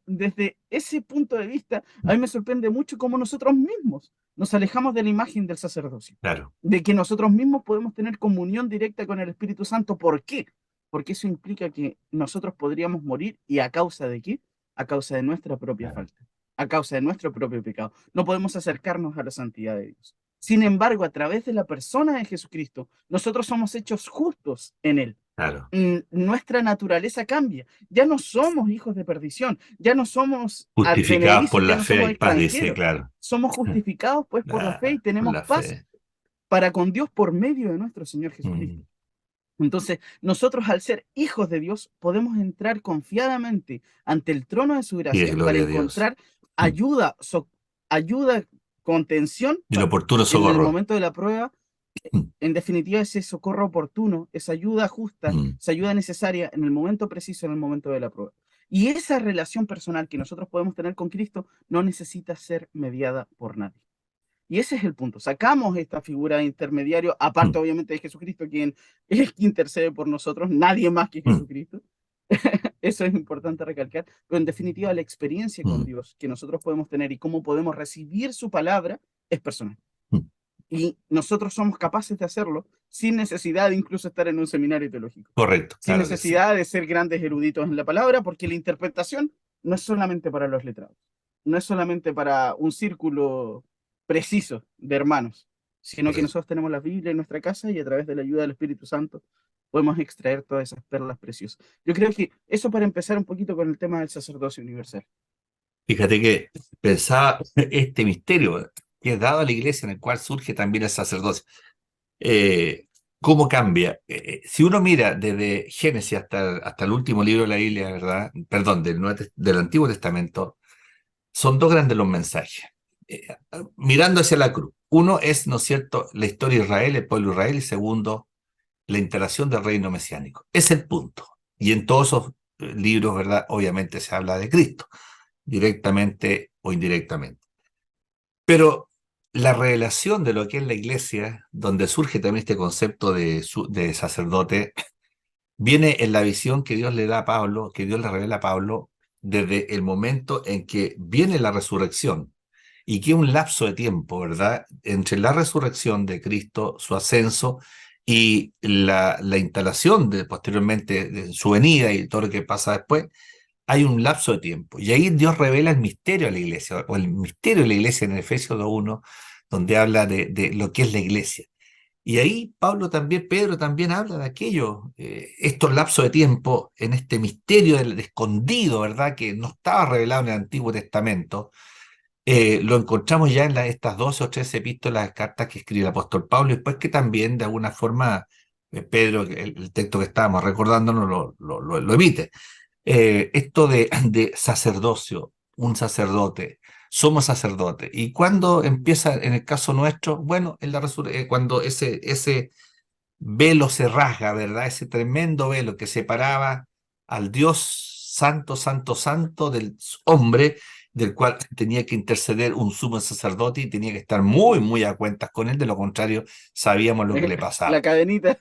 Desde ese punto de vista, a mí me sorprende mucho cómo nosotros mismos nos alejamos de la imagen del sacerdocio, claro, de que nosotros mismos podemos tener comunión directa con el Espíritu Santo. ¿Por qué? Porque eso implica que nosotros podríamos morir. ¿Y a causa de qué? A causa de nuestra propia claro, falta, a causa de nuestro propio pecado. No podemos acercarnos a la santidad de Dios. Sin embargo, a través de la persona de Jesucristo, nosotros somos hechos justos en Él. claro. Nuestra naturaleza cambia. Ya no somos hijos de perdición, ya no somos Justificados por advenedizos, ya la no fe somos hay paz, dice, extranjeros. claro. Somos justificados pues por la fe y Por tenemos la paz fe. para con Dios por medio de nuestro Señor Mm. Jesucristo. Entonces, nosotros al ser hijos de Dios, podemos entrar confiadamente ante el trono de su Y de gracia para gloria a Dios. encontrar Mm. ayuda, ayuda, contención Y el oportuno en el socorro. momento de la prueba. Mm. En definitiva, ese socorro oportuno, esa ayuda justa, Mm. esa ayuda necesaria en el momento preciso, en el momento de la prueba. Y esa relación personal que nosotros podemos tener con Cristo no necesita ser mediada por nadie. Y ese es el punto. Sacamos esta figura de intermediario, aparte Mm. obviamente de Jesucristo, quien es quien intercede por nosotros, nadie más que Mm. Jesucristo. Eso es importante recalcar, pero en definitiva la experiencia con Mm. Dios que nosotros podemos tener y cómo podemos recibir su palabra es personal. Mm. Y nosotros somos capaces de hacerlo sin necesidad de incluso estar en un seminario teológico, Correcto, sin claro que sí. necesidad de ser grandes eruditos en la palabra, porque la interpretación no es solamente para los letrados, no es solamente para un círculo preciso de hermanos, sino que Correcto. nosotros tenemos la Biblia en nuestra casa y a través de la ayuda del Espíritu Santo podemos extraer todas esas perlas preciosas. Yo creo que eso para empezar un poquito con el tema del sacerdocio universal. Fíjate que pensaba este misterio que es dado a la iglesia en el cual surge también el sacerdocio. Eh, ¿Cómo cambia? Si uno mira desde Génesis hasta el último libro de la Biblia, ¿verdad? Perdón, del Antiguo Testamento, son dos grandes los mensajes. Mirando hacia la cruz. Uno es, ¿no es cierto?, la historia de Israel, el pueblo de Israel, y segundo, la instalación del reino mesiánico. Es el punto. Y en todos esos libros, ¿verdad? Obviamente se habla de Cristo, directamente o indirectamente. Pero la revelación de lo que es la iglesia, donde surge también este concepto de sacerdote, viene en la visión que Dios le da a Pablo, que Dios le revela a Pablo desde el momento en que viene la resurrección y que un lapso de tiempo, ¿verdad? Entre la resurrección de Cristo, su ascenso y la instalación posteriormente de su venida y todo lo que pasa después, hay un lapso de tiempo. Y ahí Dios revela el misterio a la iglesia, o el misterio de la iglesia en Efesios 2:1, donde habla de lo que es la iglesia. Y ahí Pablo también, Pedro también habla de aquello, estos lapsos de tiempo en este misterio del escondido, ¿verdad? Que no estaba revelado en el Antiguo Testamento. Lo encontramos ya en estas 12 o 13 epístolas, cartas que escribe el apóstol Pablo, y después que también de alguna forma Pedro, el texto que estábamos recordándonos, lo emite. Esto de sacerdocio, un sacerdote, somos sacerdotes. ¿Y cuando empieza, en el caso nuestro? Bueno, cuando ese velo se rasga, ¿verdad? Ese tremendo velo que separaba al Dios santo, santo, santo del hombre, del cual tenía que interceder un sumo sacerdote y tenía que estar muy, muy a cuentas con él, de lo contrario, sabíamos lo que le La pasaba. cadenita.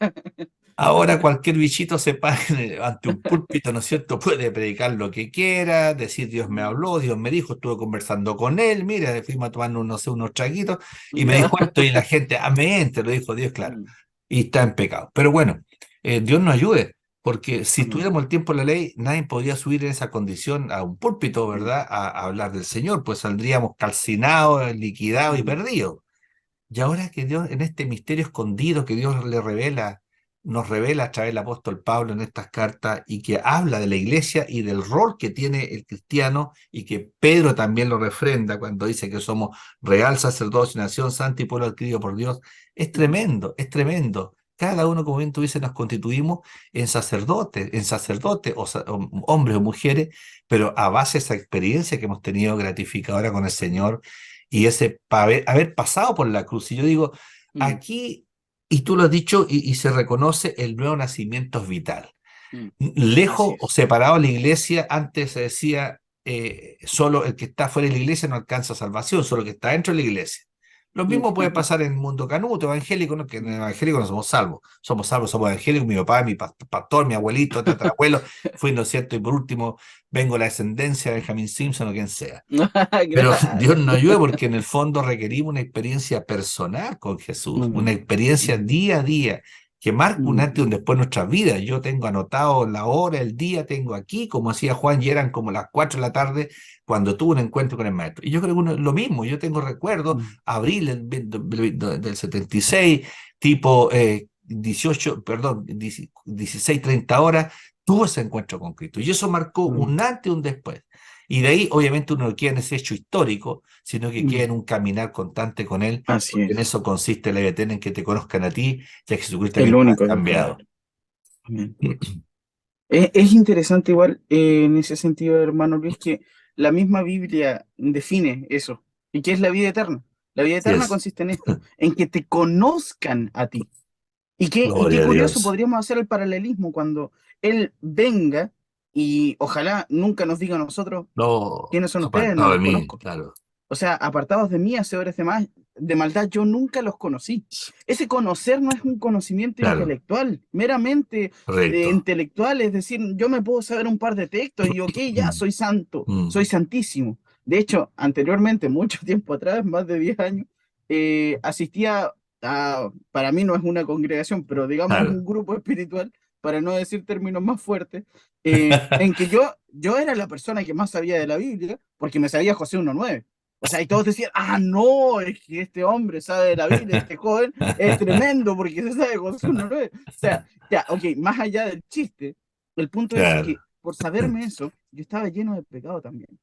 Ahora cualquier bichito se para ante un púlpito, ¿no es cierto? Puede predicar lo que quiera, decir Dios me habló, Dios me dijo, estuve conversando con él, mira, fuimos a tomar, no sé, unos traguitos, y me dijo esto, y la gente, amén, te lo dijo Dios, claro, y está en pecado. Pero bueno, Dios nos ayude, porque si Amén. tuviéramos el tiempo de la ley, nadie podría subir en esa condición a un púlpito, ¿verdad? A hablar del Señor, pues saldríamos calcinados, liquidados y perdidos. Y ahora que Dios, en este misterio escondido que Dios le revela, nos revela a través del apóstol Pablo en estas cartas y que habla de la iglesia y del rol que tiene el cristiano y que Pedro también lo refrenda cuando dice que somos real sacerdocio, nación santa y pueblo adquirido por Dios, es tremendo, es tremendo. Cada uno, como bien tú dices, nos constituimos en sacerdotes o hombres o mujeres, pero a base de esa experiencia que hemos tenido gratificadora con el Señor y ese haber pasado por la cruz. Y yo digo, aquí, y tú lo has dicho, y se reconoce, el nuevo nacimiento es vital. Así Lejos o es. separado de la iglesia, antes se decía, solo el que está fuera de la iglesia no alcanza salvación, solo el que está dentro de la iglesia. Lo mismo puede pasar en el mundo canuto, evangélico, ¿no? Que en el evangélico no somos salvos, somos evangélicos, mi papá, mi pastor, mi abuelito, tatarabuelo, fui, ¿no es cierto? Y por último, vengo la descendencia de Benjamin Simpson o quien sea. Pero Dios Gracias. nos ayuda porque en el fondo requerimos una experiencia personal con Jesús, una Mm, experiencia mm, día a día que marca un mm, antes y un después en nuestras vidas. Yo tengo anotado la hora, el día, tengo aquí, como hacía Juan, y eran como las 4 de la tarde cuando tuve un encuentro con el maestro. Y yo creo que lo mismo, yo tengo recuerdos, mm, abril del 76, tipo 18, perdón, 16, 30 horas, tuve ese encuentro con Cristo. Y eso marcó mm. un antes y un después. Y de ahí, obviamente, uno no queda en ese hecho histórico, sino que queda Mm. en un caminar constante con Él, Así porque en es. eso consiste la vida eterna, en que te conozcan a ti, ya que Jesucristo que El nos ha único Dios cambiado. verdadero. Amén. Es interesante igual en ese sentido, hermano Luis, que la misma Biblia define eso. ¿Y qué es la vida eterna? La vida Así eterna es. consiste en esto, en que te conozcan a ti. Y qué Gloria a curioso Dios. podríamos hacer el paralelismo cuando Él venga y ojalá nunca nos diga a nosotros No, quiénes son ustedes, no apartado de los mí, conozco. claro. O sea, apartados de mí, hacedores de maldad, yo nunca los conocí. Ese conocer no es un conocimiento Claro, intelectual, meramente correcto. intelectual, es decir, yo me puedo saber un par de textos y ok, ya Mm, soy santo, soy mm, santísimo. De hecho, anteriormente, mucho tiempo atrás, más de 10 años, asistía para mí no es una congregación, pero digamos claro. un grupo espiritual, para no decir términos más fuertes, en que yo era la persona que más sabía de la Biblia, porque me sabía José 1:9. O sea, y todos decían, ah, no, es que este hombre sabe de la Biblia, este joven es tremendo porque se sabe José 1:9. O sea, ya, ok, más allá del chiste, el punto es Claro, que por saberme eso, yo estaba lleno de pecado también. Yo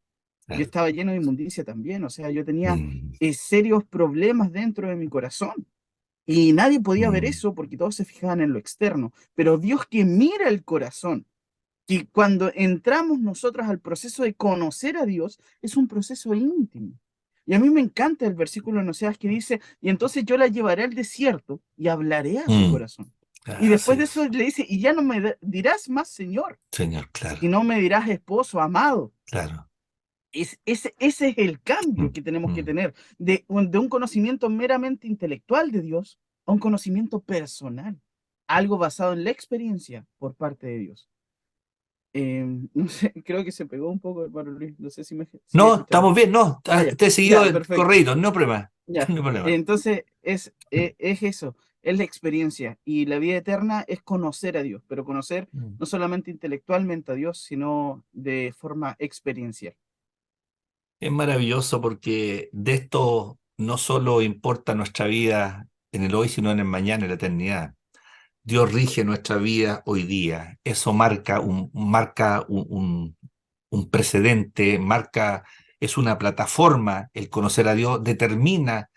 claro. estaba lleno de inmundicia también. O sea, yo tenía Mm, serios problemas dentro de mi corazón. Y nadie podía ver mm, eso porque todos se fijaban en lo externo. Pero Dios que mira el corazón, que cuando entramos nosotros al proceso de conocer a Dios, es un proceso íntimo. Y a mí me encanta el versículo en Oseas que dice, y entonces yo la llevaré al desierto y hablaré a su mm. corazón. Y Así después de eso es, le dice, y ya no me dirás más Señor, Señor, claro, sino me dirás esposo, amado. claro. Ese es el cambio Mm, que tenemos que mm. tener de un conocimiento meramente intelectual de Dios a un conocimiento personal, algo basado en la experiencia por parte de Dios. No sé, creo que se pegó un poco, hermano Luis, no sé si me sigue No, escuchando. estamos bien, no, Ah, ya, te he seguido ya, el perfecto. corrido, no problema, Ya. no problema. Entonces, Mm, es eso, es la experiencia. Y la vida eterna es conocer a Dios, pero conocer mm. no solamente intelectualmente a Dios, sino de forma experiencial. Es maravilloso porque de esto no solo importa nuestra vida en el hoy, sino en el mañana, en la eternidad. Dios rige nuestra vida hoy día. Eso marca un precedente, es una plataforma. El conocer a Dios determina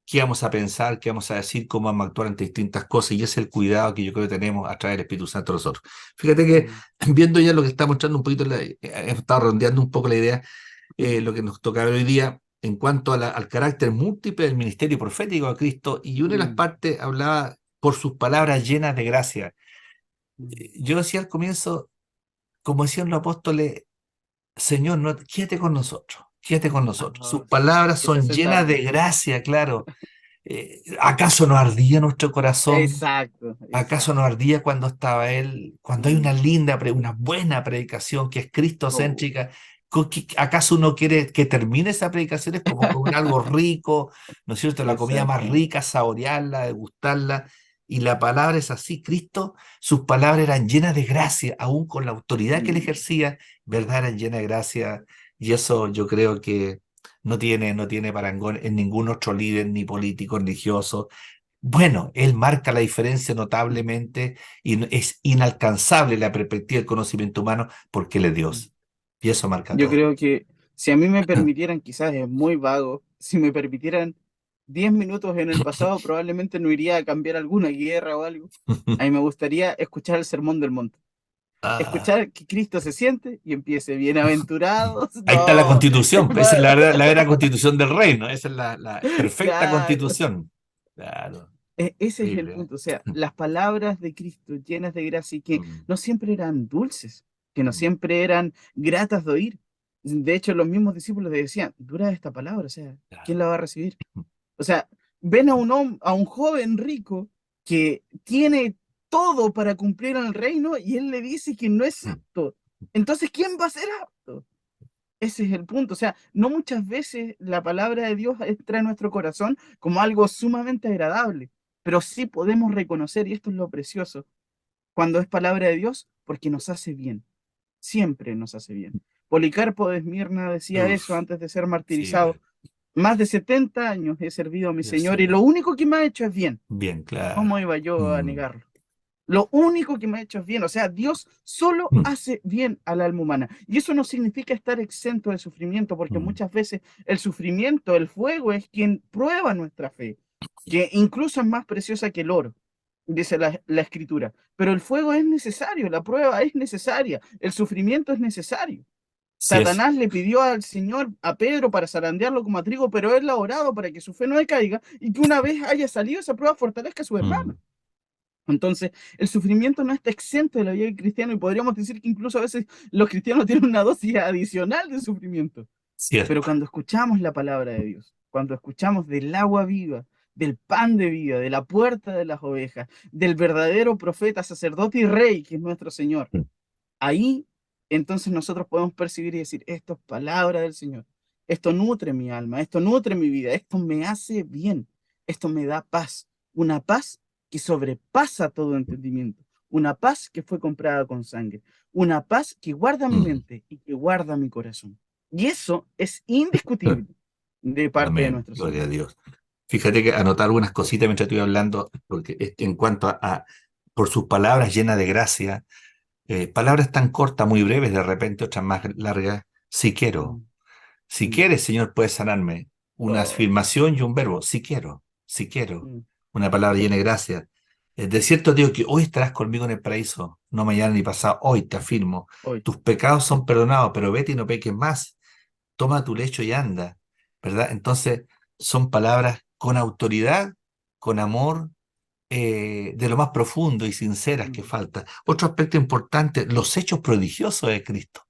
qué vamos a pensar, qué vamos a decir, cómo vamos a actuar ante distintas cosas, y ese es el cuidado que yo creo que tenemos a través del Espíritu Santo nosotros. Fíjate que Mm, viendo ya lo que está mostrando un poquito, hemos estado rondeando un poco la idea, mm, lo que nos toca ver hoy día en cuanto a al carácter múltiple del ministerio profético de Cristo, y una de las mm, partes hablaba por sus palabras llenas de gracia. mm. Yo decía al comienzo, como decían los apóstoles, Señor, no, quédate con nosotros, quédate con nosotros. Sus Ah, palabras que se son llenas de sentaron. gracia, claro. ¿Acaso no ardía nuestro corazón? Exacto, ¿Acaso no exacto. ardía cuando estaba él? Cuando hay una Mm. linda, una buena predicación que es Oh. cristocéntrica, ¿acaso uno quiere que termine esa predicación? Es como comer algo rico, ¿no es cierto? La comida más Exacto. rica, saborearla, degustarla. Y la palabra es así. Cristo, sus palabras eran llenas de gracia, aún con la autoridad que él Mm, ejercía, ¿verdad? Eran llenas de gracia. Y eso yo creo que no tiene parangón en ningún otro líder, ni político, ni religioso. Bueno, él marca la diferencia mm, notablemente y es inalcanzable la perspectiva del conocimiento humano porque él es mm. Dios. Y eso marca Yo todo. creo que si a mí me permitieran, quizás es muy vago, si me permitieran 10 minutos en el pasado, probablemente no iría a cambiar alguna guerra o algo. A mí me gustaría escuchar el Sermón del Monte, Ah, escuchar que Cristo se siente y empiece, bienaventurados, ahí está la no, constitución. Esa es la verdadera constitución del reino. Esa es la perfecta claro. constitución. Claro, Ese es el increíble, punto, o sea, ¿eh? las palabras de Cristo llenas de gracia y que Mm, no siempre eran dulces, que no mm, siempre eran gratas de oír. De hecho, los mismos discípulos le decían, dura esta palabra, o sea, ¿quién claro. la va a recibir? O sea, ven a un joven rico que tiene todo para cumplir en el reino y él le dice que no es Mm, apto. Entonces, ¿quién va a ser apto? Ese es el punto. O sea, no muchas veces la palabra de Dios entra en nuestro corazón como algo sumamente agradable, pero sí podemos reconocer, y esto es lo precioso, cuando es palabra de Dios, porque nos hace bien. Siempre nos hace bien. Policarpo de Esmirna decía eso uf, antes de ser sí, martirizado. Más de 70 años he servido a mi Dios Señor y mío. lo único que me ha hecho es bien. Bien, ¿Cómo claro. iba yo a Mm, negarlo? Lo único que me ha hecho es bien. O sea, Dios solo mm, hace bien al alma humana. Y eso no significa estar exento de sufrimiento, porque mm. muchas veces el sufrimiento, el fuego, es quien prueba nuestra fe, que incluso es más preciosa que el oro, dice la escritura. Pero el fuego es necesario, la prueba es necesaria, el sufrimiento es necesario. Sí es. Satanás le pidió al Señor, a Pedro, para zarandearlo como a trigo, pero él ha orado para que su fe no decaiga y que una vez haya salido esa prueba fortalezca a su Mm, hermano. Entonces, el sufrimiento no está exento de la vida del cristiano y podríamos decir que incluso a veces los cristianos tienen una dosis adicional de sufrimiento. Pero cierto. cuando escuchamos la palabra de Dios, cuando escuchamos del agua viva, del pan de vida, de la puerta de las ovejas, del verdadero profeta, sacerdote y rey que es nuestro Señor, Mm, ahí entonces nosotros podemos percibir y decir, esto es palabra del Señor, esto nutre mi alma, esto nutre mi vida, esto me hace bien, esto me da paz, una paz que sobrepasa todo entendimiento, una paz que fue comprada con sangre, una paz que guarda mi mm. mente y que guarda mi corazón. Y eso es indiscutible de parte de Amén. nuestro Gloria a Señor. Dios. Fíjate que anotar algunas cositas mientras estoy hablando, porque en cuanto por sus palabras llenas de gracia, palabras tan cortas, muy breves, de repente otras más largas, si quiero. Mm, Si mm, quieres, Señor, puedes sanarme. Una oh, afirmación y un verbo, si quiero, si quiero. mm, Una palabra llena de gracia. De cierto digo que hoy estarás conmigo en el paraíso, no mañana ni pasado, hoy te afirmo. hoy. Tus pecados son perdonados, pero vete y no peques más. Toma tu lecho y anda, ¿verdad? Entonces, son palabras con autoridad, con amor, de lo más profundo y sinceras que mm, falta. Otro aspecto importante, los hechos prodigiosos de Cristo,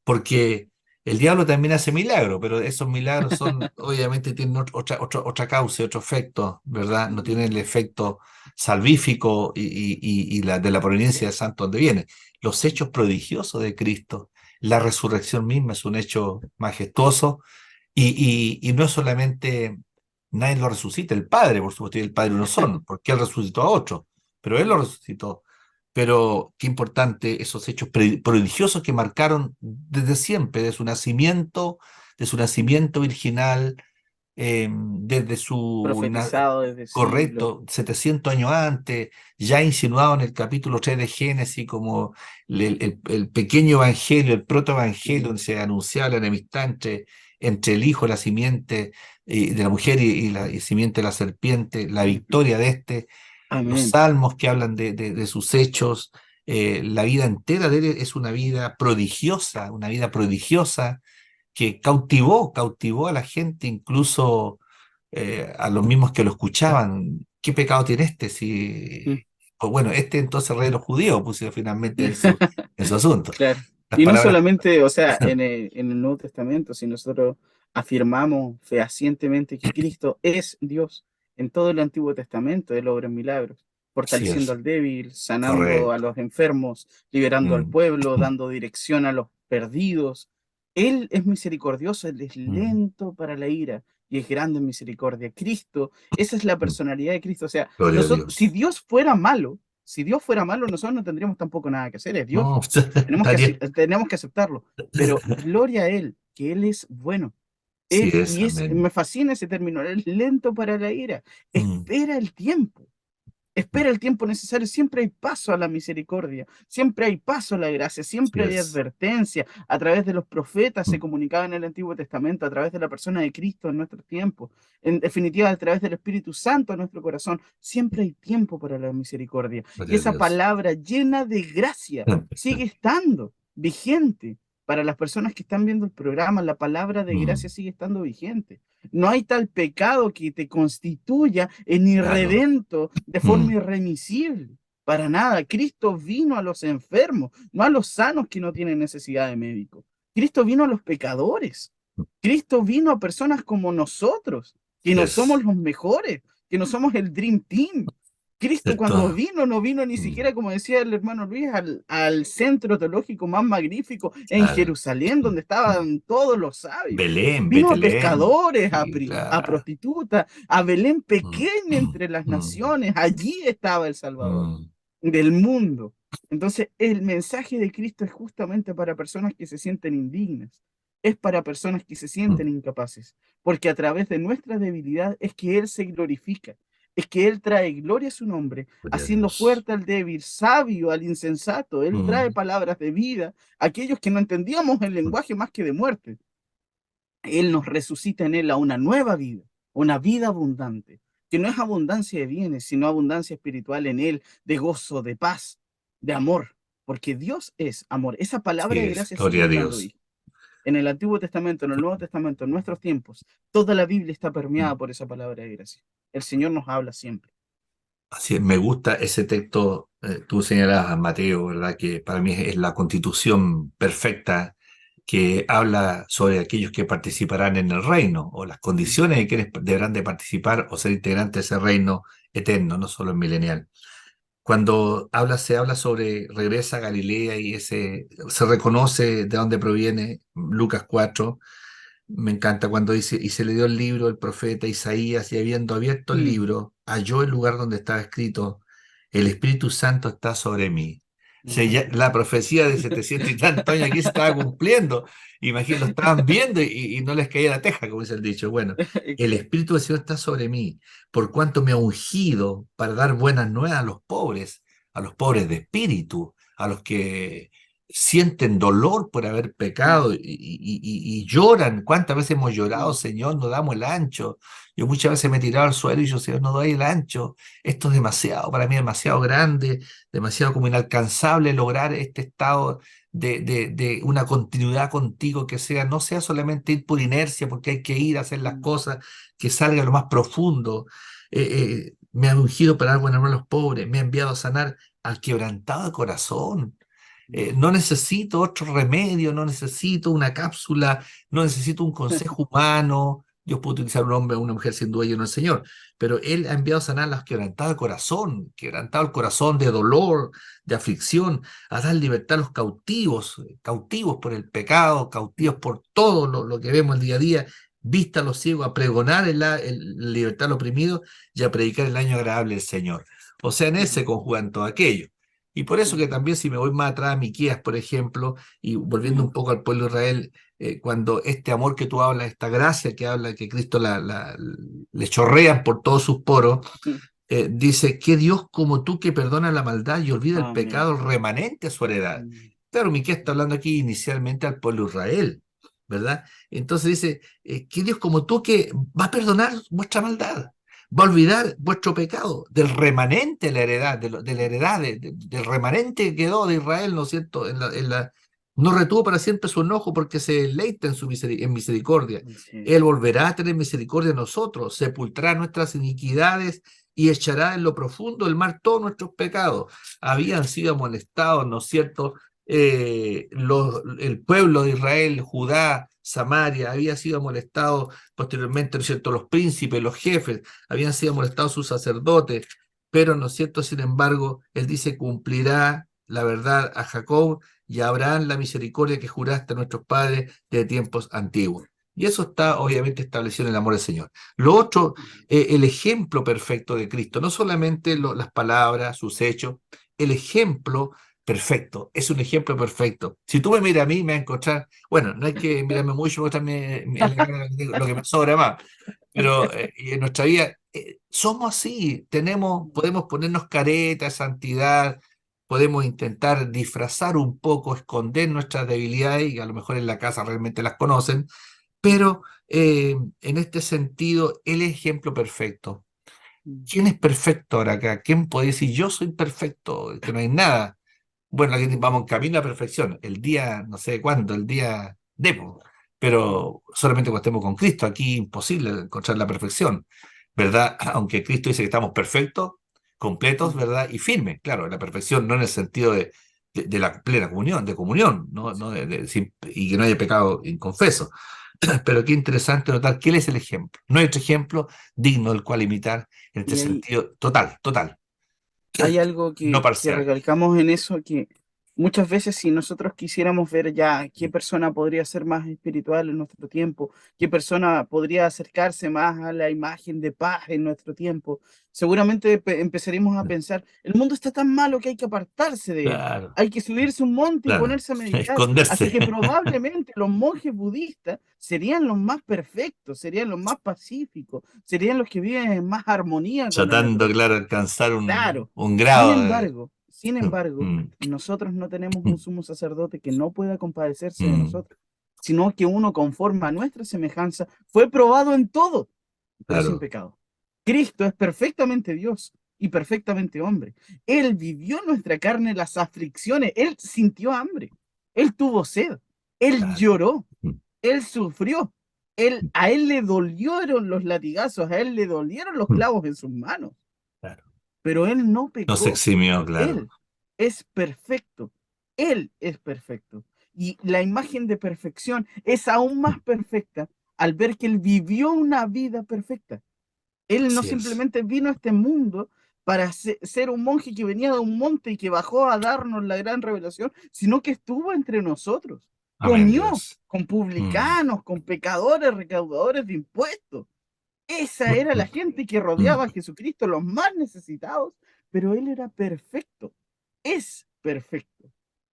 porque el diablo también hace milagros, pero esos milagros son, obviamente, tienen otra causa, otro efecto, ¿verdad? No mm, tienen el efecto salvífico y de la proveniencia del santo donde viene. Los hechos prodigiosos de Cristo, la resurrección misma es un hecho majestuoso y no solamente nadie lo resucita, el Padre, por supuesto, y el Padre no son, porque Él resucitó a otro, pero Él lo mm, resucitó. Pero qué importante esos hechos prodigiosos que marcaron desde siempre, de su nacimiento virginal, desde profetizado desde siglos. correcto, 700 años antes, ya insinuado en el capítulo 3 de Génesis como el pequeño evangelio, el protoevangelio, Mm, donde se anunciaba la enemistad entre el hijo, la simiente de la mujer y la simiente de la serpiente, la ujú. victoria de este, los Amén. salmos que hablan de sus hechos, la vida entera de él es una vida prodigiosa que cautivó a la gente, incluso a los mismos que lo escuchaban. ¿Qué pecado tiene este? Mm. Si, pues bueno, este entonces rey de los judíos, puso finalmente en su asunto. Claro. Las Y no palabras, solamente, o sea, en el Nuevo Testamento, si nosotros afirmamos fehacientemente que Cristo es Dios, en todo el Antiguo Testamento Él obra milagros, sí fortaleciendo es, al débil, sanando a correcto. los enfermos, liberando al Mm, pueblo, dando dirección a los perdidos. Él es misericordioso, Él es mm, lento para la ira y es grande en misericordia. Cristo, esa es la mm. personalidad de Cristo. O sea, Gloria a nosotros, si Dios. Dios fuera malo, si Dios fuera malo, nosotros no tendríamos tampoco nada que hacer, es Dios. No, estaría, Tenemos que aceptarlo. Pero gloria a Él, que Él es bueno. sí es, Y amén. me fascina ese término, Él es lento para la ira. Mm, Espera el tiempo. mm. Espera el tiempo necesario. Siempre hay paso a la misericordia. Siempre hay paso a la gracia. Sí Siempre hay es. advertencia. A través de los profetas se Mm, comunicaba en el Antiguo Testamento, a través de la persona de Cristo en nuestro tiempo. En definitiva, a través del Espíritu Santo en nuestro corazón. Siempre hay tiempo para la misericordia. Y gloria a esa Dios. palabra llena de gracia sigue estando vigente. Para las personas que están viendo el programa, la palabra de gracia Mm, sigue estando vigente. No hay tal pecado que te constituya en claro. irredento de forma Mm, irremisible. Para nada. Cristo vino a los enfermos, no a los sanos que no tienen necesidad de médico. Cristo vino a los pecadores. Cristo vino a personas como nosotros, que no somos es, los mejores, que no somos el Dream Team. Cristo cuando ¿cierto? vino, no vino ni Mm, siquiera, como decía el hermano Luis, al centro teológico más magnífico en claro. Jerusalén, Mm, donde mm. estaban todos los sabios. Belén, Vino a Betlén. pescadores, Sí, a claro. prostitutas, a Belén Mm, pequeña entre las mm, naciones. Allí estaba el Salvador mm, del mundo. Entonces, el mensaje de Cristo es justamente para personas que se sienten indignas, es para personas que se mm. sienten incapaces, porque a través de nuestra debilidad es que Él se glorifica, es que Él trae gloria a su nombre, Gloria a haciendo Dios. fuerte al débil, sabio al insensato. Él trae Mm, palabras de vida a aquellos que no entendíamos el mm. lenguaje más que de muerte. Él nos resucita en Él a una vida abundante, que no es abundancia de bienes, sino abundancia espiritual en Él, de gozo, de paz, de amor, porque Dios es amor. Esa palabra Sí de es, gracia sigue gloria a estando Dios. ahí. En el Antiguo Testamento, en el Nuevo Testamento, en nuestros tiempos, toda la Biblia está permeada Mm. por esa palabra de gracia. El Señor nos habla siempre. Así es, me gusta ese texto, tú señalabas a Mateo, ¿verdad? Que para mí es la constitución perfecta que habla sobre aquellos que participarán en el reino o las Mm, condiciones de quienes deberán de participar o ser integrantes de ese reino eterno, no solo el milenial. Cuando se habla sobre regresa a Galilea y se reconoce de dónde proviene Lucas 4. Me encanta cuando dice, y se le dio el libro el profeta Isaías, y habiendo abierto el mm, libro, halló el lugar donde estaba escrito, el Espíritu Santo está sobre mí. O sea, ujú. la profecía de 700 y tantos años aquí se estaba cumpliendo. Imagínate, lo estaban viendo y no les caía la teja, como dice el dicho. Bueno, el Exacto. Espíritu del Señor está sobre mí, por cuanto me ha ungido para dar buenas nuevas a los pobres de espíritu, a los que sienten dolor por haber Mm, pecado y lloran. ¿Cuántas veces hemos llorado, mm, Señor, no damos el ancho? Yo muchas veces me he tirado al suelo y yo, Señor, no doy el ancho. Esto es demasiado, para mí demasiado grande, demasiado como inalcanzable lograr este estado de una continuidad contigo que sea, no sea solamente ir por inercia porque hay que ir a hacer las mm, cosas, que salga lo más profundo. me ha ungido para dar buena nueva a los pobres, me ha enviado a sanar al quebrantado de corazón. No necesito otro remedio, no necesito una cápsula, no necesito un consejo humano. Dios puede utilizar un hombre o una mujer sin duda, yo no el Señor, pero Él ha enviado a sanar a los quebrantados de corazón, quebrantado el corazón de dolor, de aflicción, a dar libertad a los cautivos, cautivos por el pecado, cautivos por todo lo que vemos el día a día, vista a los ciegos, a pregonar el libertad al oprimido y a predicar el año agradable del Señor. O sea, en ese conjugan todo aquello. Y por eso que también si me voy más atrás a Miqueas, por ejemplo, y volviendo un poco al pueblo de Israel, cuando este amor que tú hablas, esta gracia que habla, que Cristo le chorrean por todos sus poros, dice, ¿qué Dios como tú que perdona la maldad y olvida el Amén. pecado remanente a su heredad? Claro, Miqueas está hablando aquí inicialmente al pueblo de Israel, ¿verdad? Entonces dice, ¿qué Dios como tú que va a perdonar vuestra maldad? Va a olvidar vuestro pecado, del remanente de la heredad, de la heredad, del remanente que quedó de Israel, ¿no es cierto? No retuvo para siempre su enojo porque se deleita en su en misericordia. Así Él es. volverá a tener misericordia de nosotros, sepultará nuestras iniquidades y echará en lo profundo del mar todos nuestros pecados. Habían sido amonestados, ¿no es cierto? El pueblo de Israel, Judá, Samaria, había sido molestado posteriormente, ¿no es cierto? Los príncipes, los jefes, habían sido molestados sus sacerdotes, pero, ¿no es cierto? Sin embargo, él dice, cumplirá la verdad a Jacob y a Abraham la misericordia que juraste a nuestros padres de tiempos antiguos. Y eso está obviamente establecido en el amor del Señor. Lo otro, el ejemplo perfecto de Cristo, no solamente las palabras, sus hechos, el ejemplo perfecto, es un ejemplo perfecto. Si tú me miras a mí, me vas a encontrar, bueno, no hay que mirarme mucho, mostrarme en la cara lo que me sobra más, pero y en nuestra vida somos así, podemos ponernos caretas, santidad, podemos intentar disfrazar un poco, esconder nuestras debilidades, y a lo mejor en la casa realmente las conocen, pero en este sentido, el ejemplo perfecto. ¿Quién es perfecto ahora acá? ¿Quién puede decir yo soy perfecto? Que no hay nada. Bueno, aquí vamos en camino a la perfección. El día, no sé cuándo, el día debo. Pero solamente cuando estemos con Cristo, aquí imposible encontrar la perfección, ¿verdad? Aunque Cristo dice que estamos perfectos, completos, ¿verdad? Y firmes. Claro, la perfección no en el sentido de la plena comunión, de comunión, ¿no? No y que no haya pecado inconfeso. Pero qué interesante notar que Él es el ejemplo. No hay otro ejemplo digno del cual imitar en este Y sentido total, total, hay algo no que parcial. recalcamos en eso, que muchas veces si nosotros quisiéramos ver ya qué persona podría ser más espiritual en nuestro tiempo, qué persona podría acercarse más a la imagen de paz en nuestro tiempo, seguramente empezaríamos a pensar, el mundo está tan malo que hay que apartarse de él, Claro, hay que subirse a un monte y claro. ponerse a meditar, así Esconderse. que probablemente los monjes budistas serían los más perfectos, serían los más pacíficos, serían los que viven en más armonía con la Tratando, naturaleza. claro, de alcanzar Claro. un Sin grado de... embargo, sin embargo, Mm, nosotros no tenemos un sumo sacerdote que no pueda compadecerse de mm, nosotros, sino que uno conforme a nuestra semejanza fue probado en todo, pero sin claro, pecado. Cristo es perfectamente Dios y perfectamente hombre. Él vivió en nuestra carne las aflicciones, él sintió hambre, él tuvo sed, él claro, lloró, mm, él sufrió, a él le dolieron los latigazos, a él le dolieron los mm, clavos en sus manos, claro. pero él no No se pecó. eximió, claro. Él es perfecto. Él es perfecto. Y la imagen de perfección es aún más Mm, perfecta al ver que él vivió una vida perfecta. Él no así es. simplemente vino a este mundo para ser un monje que venía de un monte y que bajó a darnos la gran revelación, sino que estuvo entre nosotros. Amén, Comió Dios. con Mm, publicanos, con pecadores, recaudadores de impuestos. Esa era la mm, gente que mm, rodeaba a Jesucristo, los más necesitados, pero él era perfecto, es perfecto.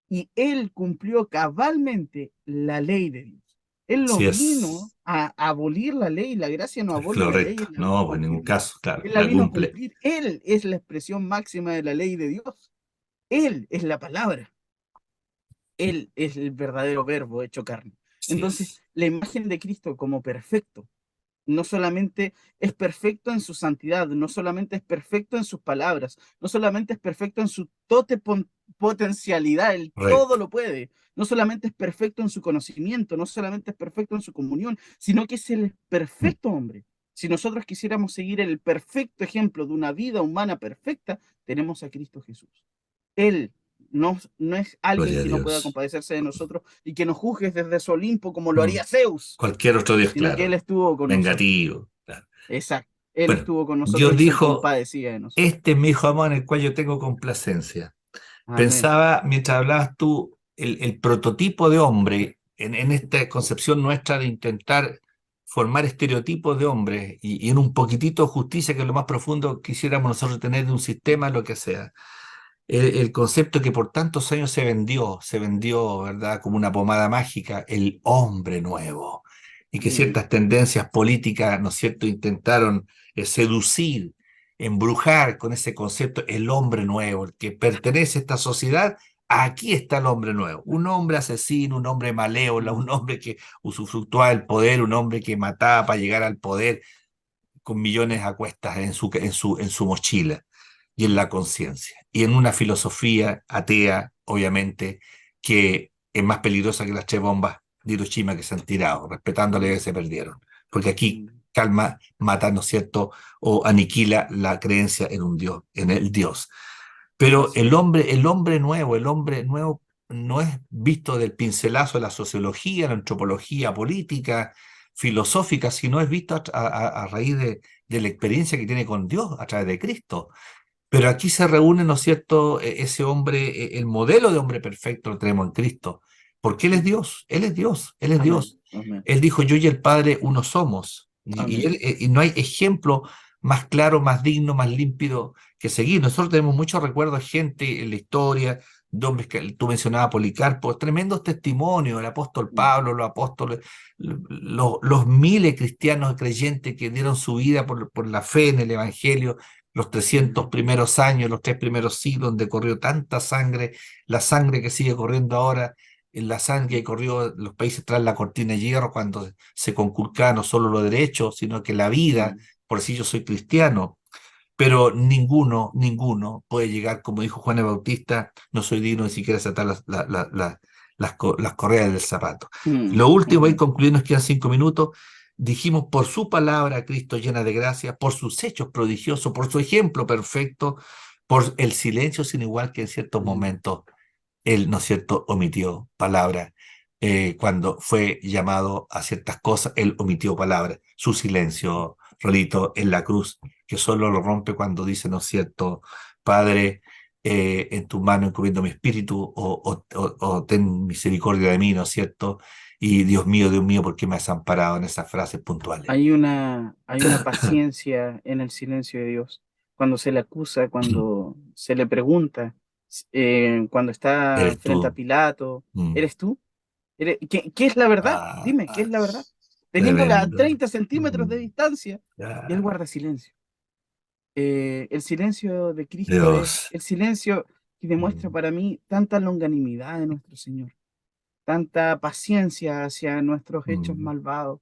Y él cumplió cabalmente la ley de Dios. Él no así vino es. a abolir la ley, la gracia no Es abole la ley, correcto. él la vino a No, pues en ningún cumplir. caso, claro, Él la la vino a cumple. cumplir. Él es la expresión máxima de la ley de Dios. Él es la palabra. Él es el verdadero verbo hecho carne. Así Entonces, es. la imagen de Cristo como perfecto no solamente es perfecto en su santidad, no solamente es perfecto en sus palabras, no solamente es perfecto en su potencialidad, él todo Correcto. lo puede, no solamente es perfecto en su conocimiento, no solamente es perfecto en su comunión, sino que es el Mm, perfecto hombre. Si nosotros quisiéramos seguir el perfecto ejemplo de una vida humana perfecta, tenemos a Cristo Jesús. Él no es alguien Gloria a que no pueda Dios. compadecerse de nosotros y que nos juzgue desde su Olimpo como lo Mm. haría Zeus, Cualquier otro Dios, sino que Él claro. estuvo con nosotros. Vengativo. Claro. Exacto. Él Bueno, estuvo con nosotros Dios y se dijo, compadecía de nosotros. este es mi hijo amado en el cual yo tengo complacencia. Amén. Pensaba, mientras hablabas tú, el prototipo de hombre, en esta concepción nuestra de intentar formar estereotipos de hombre y en un poquitito de justicia, que es lo más profundo quisiéramos nosotros tener de un sistema, lo que sea. El concepto que por tantos años se vendió, ¿verdad?, como una pomada mágica, el hombre nuevo, y que Mm, ciertas tendencias políticas, ¿no es cierto?, intentaron seducir, embrujar con ese concepto, el hombre nuevo, el que pertenece a esta sociedad. Aquí está el hombre nuevo, un hombre asesino, un hombre malévolo, un mm, hombre que usufructuaba del poder, un hombre que mataba para llegar al poder con millones a cuestas en su mochila y en la conciencia. Y en una filosofía atea, obviamente, que es más peligrosa que las 3 bombas de Hiroshima que se han tirado, respetándole que mm, se perdieron. Porque aquí mm. calma, mata, ¿no es cierto?, o aniquila la creencia en un Dios, en el Dios. Pero Así es. el hombre nuevo no es visto del pincelazo de la sociología, la antropología política, filosófica, sino es visto a raíz de la experiencia que tiene con Dios a través de Cristo. Pero aquí se reúne, ¿no es cierto?, ese hombre, el modelo de hombre perfecto lo tenemos en Cristo, porque Él es Mm. Dios, Él es Dios, Él es Amén. Dios. Amén. Él dijo, yo y el Padre uno somos. Amén. Y no hay ejemplo más claro, más digno, más límpido que seguir. Nosotros tenemos muchos recuerdos de gente en la historia, de hombres que tú mencionabas, Policarpo, tremendos testimonios, el apóstol Mm, Pablo, los apóstoles, los miles de cristianos creyentes que dieron su vida por la fe en el Evangelio, los 300 mm, primeros años, los 3 primeros siglos, donde corrió tanta sangre, la sangre que sigue corriendo ahora, en la sangre que corrió en los países tras la cortina de hierro, cuando se conculcaba no solo los derechos, sino que la vida. mm, Por si yo soy cristiano, pero ninguno puede llegar, como dijo Juan el Bautista, no soy digno ni siquiera de atar las correas del zapato. mm. Lo último, y Amén. concluyendo, nos quedan 5 minutos. Dijimos, por su palabra, Cristo llena de gracia, por sus hechos prodigiosos, por su ejemplo perfecto, por el silencio sin igual que en ciertos Mm, momentos él, ¿no es cierto?, omitió palabras. Cuando fue llamado a ciertas cosas, él omitió palabras. Su silencio, Rolito, en la cruz, que solo lo rompe cuando dice, ¿no es cierto?, Padre, en tu mano encomiendo mi espíritu, o ten misericordia de mí, ¿no es cierto? Y Dios mío, ¿por qué me has amparado en esas frases puntuales? hay una paciencia en el silencio de Dios. Cuando se le acusa, cuando se le pregunta, cuando está Eres frente a tú. Pilato, Mm. ¿eres tú? ¿Qué es la verdad? Ah, Dime, ¿qué es ah, la verdad? Teniéndola a tremendo. 30 centímetros de Mm. distancia, y él Ah, guarda silencio. El silencio de Cristo es Dios. el silencio que demuestra Mm. para mí tanta longanimidad de nuestro Señor, tanta paciencia hacia nuestros hechos Mm. malvados,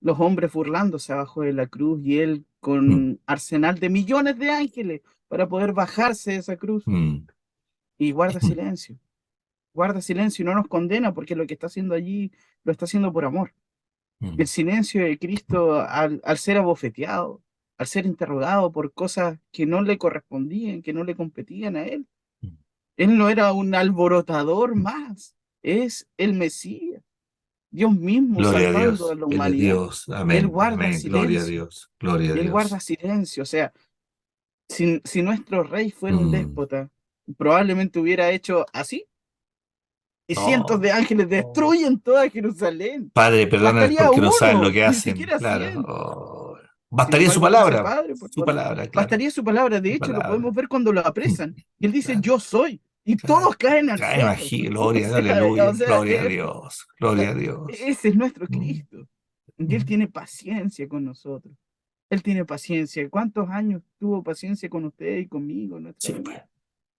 los hombres burlándose abajo de la cruz y él Mm. con arsenal de millones de ángeles para poder bajarse de esa cruz Mm. y guarda silencio y no nos condena porque lo que está haciendo allí lo está haciendo por amor. El Mm. silencio de Cristo al ser abofeteado, al ser interrogado por cosas que no le correspondían, que no le competían a él. Mm. Él no era un alborotador más, es el Mesías, Dios mismo Gloria a salvando a Dios. la Él es humanidad. Dios. Él Amén. guarda Amén. Gloria a silencio, Dios. Gloria a él guarda Dios. silencio. O sea, si nuestro rey fuera un Mm. déspota, probablemente hubiera hecho así, y cientos Oh, de ángeles oh. destruyen toda Jerusalén. Padre, perdónales Bastaría porque no saben lo uno, que ni hacen. siquiera Claro. 100. Oh. Sin Bastaría su embargo, él dice, palabra. Padre, Su palabra, claro. bastaría su palabra. De Su hecho, lo podemos palabra. ver cuando lo apresan. Y él dice, Claro. yo soy. Y Claro. todos caen al Ya me suelo. imagino. O Gloria, sea, aleluya. o sea, Gloria a Dios. Gloria a Dios. ese es nuestro Mm. Cristo. Y él Mm. tiene paciencia con nosotros. Él tiene paciencia. ¿Cuántos años tuvo paciencia con usted y conmigo en nuestra Sí, vida? pues.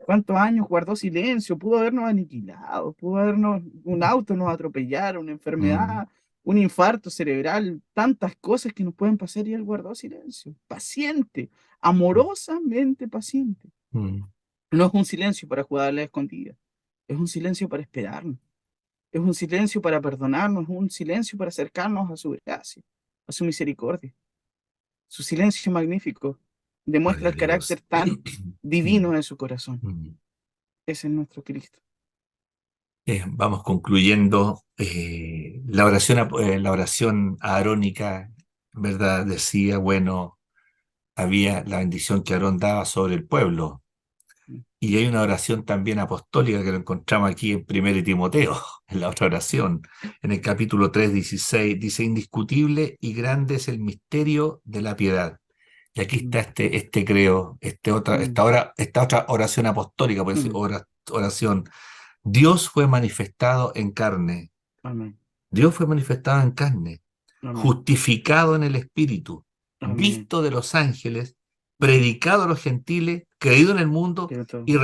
¿Cuántos años guardó silencio? Pudo habernos aniquilado, pudo habernos, un auto nos atropellara, una Mm. enfermedad, un infarto cerebral, tantas cosas que nos pueden pasar y él guardó silencio. Paciente, amorosamente paciente. Mm. No es un silencio para jugar a la escondida, es un silencio para esperarnos, es un silencio para perdonarnos, es un silencio para acercarnos a su gracia, a su misericordia. Su silencio magnífico demuestra Gloria a el carácter Dios. tan divino Mm, de su corazón. mm. Ese es nuestro Cristo. Vamos concluyendo la oración arónica, ¿verdad? Decía, bueno, había la bendición que Aarón daba sobre el pueblo. Mm, Y hay una oración también apostólica que lo encontramos aquí en 1 Timoteo, en la otra oración, en el capítulo 3:16, dice, indiscutible y grande es el misterio de la piedad. Y aquí mm, está creo, mm, esta otra oración apostólica, por decir, mm. oración. Dios fue manifestado en carne. Amén. Dios fue manifestado en carne, Amén. justificado en el Espíritu, Amén. visto de los ángeles, Mm. predicado a los gentiles, creído en el mundo Quiero todo. y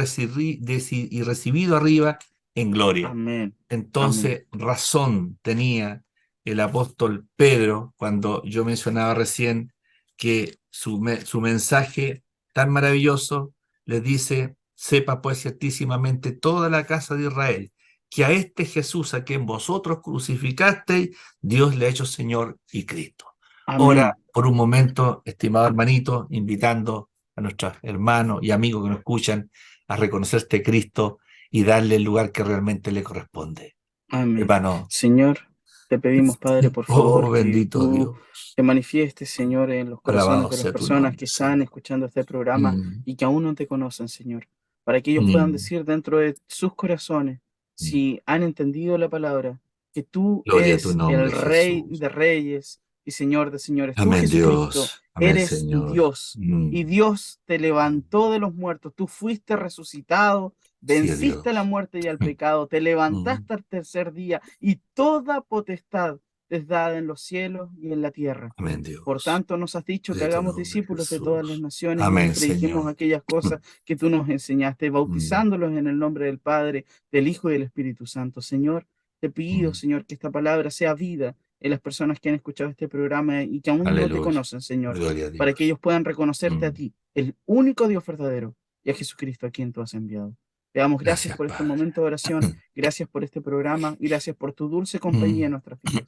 recibido arriba en gloria. Amén. Amén. Entonces, razón tenía el apóstol Pedro cuando yo mencionaba recién que su mensaje tan maravilloso les dice, sepa pues ciertísimamente toda la casa de Israel, que a este Jesús a quien vosotros crucificasteis, Dios le ha hecho Señor y Cristo. Ahora, Amén. por un momento, estimado hermanito, invitando a nuestros hermanos y amigos que nos escuchan a reconocer este Cristo y darle el lugar que realmente le corresponde. Amén. Hermano, Señor, te pedimos, Padre, por oh favor, que bendito tú Dios, te manifiestes, Señor, en los corazones alabado de las sea tu personas que nombre, están Señor. escuchando este programa Mm, y que aún no te conocen, Señor, para que ellos puedan mm, decir dentro de sus corazones, mm. si han entendido la palabra, que tú Gloria a tu eres el nombre, Rey Jesús. de Reyes y Señor de Señores. Tú, Amén, Jesucristo, Dios. Amén, eres Señor. Dios y Dios te levantó de los muertos. Tú fuiste resucitado. Sí, a Venciste a la Dios. muerte y al Mm, pecado, te mm. levantaste al tercer día y toda potestad te es dada en los cielos y en la tierra. Amén, Por Dios. tanto, nos has dicho que Gloria a tu hagamos nombre, discípulos de todas las Jesús. naciones y les Amén, prediquemos Señor. aquellas cosas que tú nos enseñaste, Mm, bautizándolos en el nombre del Padre, del Hijo y del Espíritu Santo. Señor, te pido, mm. Señor, que esta palabra sea vida en las personas que han escuchado este programa y que aún no te Aleluya. conocen, Señor, Gloria a para que Dios. ellos puedan reconocerte a Mm. ti, el único Dios verdadero, y a Jesucristo a quien tú has enviado. Te damos gracias Gracias, por este Padre. momento de oración, gracias por este programa, gracias por tu dulce compañía Mm. en nuestras vidas.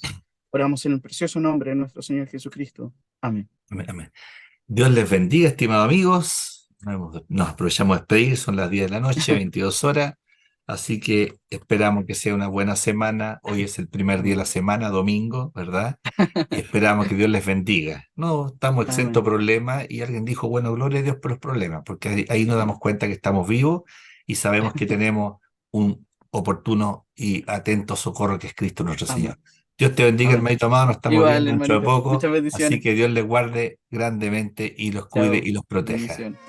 Oramos en el precioso nombre de nuestro Señor Jesucristo. Amén. Amén, amén. Dios les bendiga, estimados amigos. Nos aprovechamos de despedir, son las 10 de la noche, 22 horas. Así que esperamos que sea una buena semana. Hoy es el primer día de Amén. la semana, domingo, ¿verdad? Y esperamos que Dios les bendiga. No estamos exentos Amén. de problemas y alguien dijo, bueno, gloria a Dios por los problemas, porque ahí nos Sí. damos cuenta que estamos vivos y sabemos que tenemos un oportuno y atento socorro que es Cristo nuestro Amén. Señor. Dios te bendiga, Amén. hermanito amado, nos estamos Igual, viendo dentro de hermanito. poco, Muchas así bendiciones. que Dios les guarde grandemente y los cuide Chao. y los proteja. Bendiciones.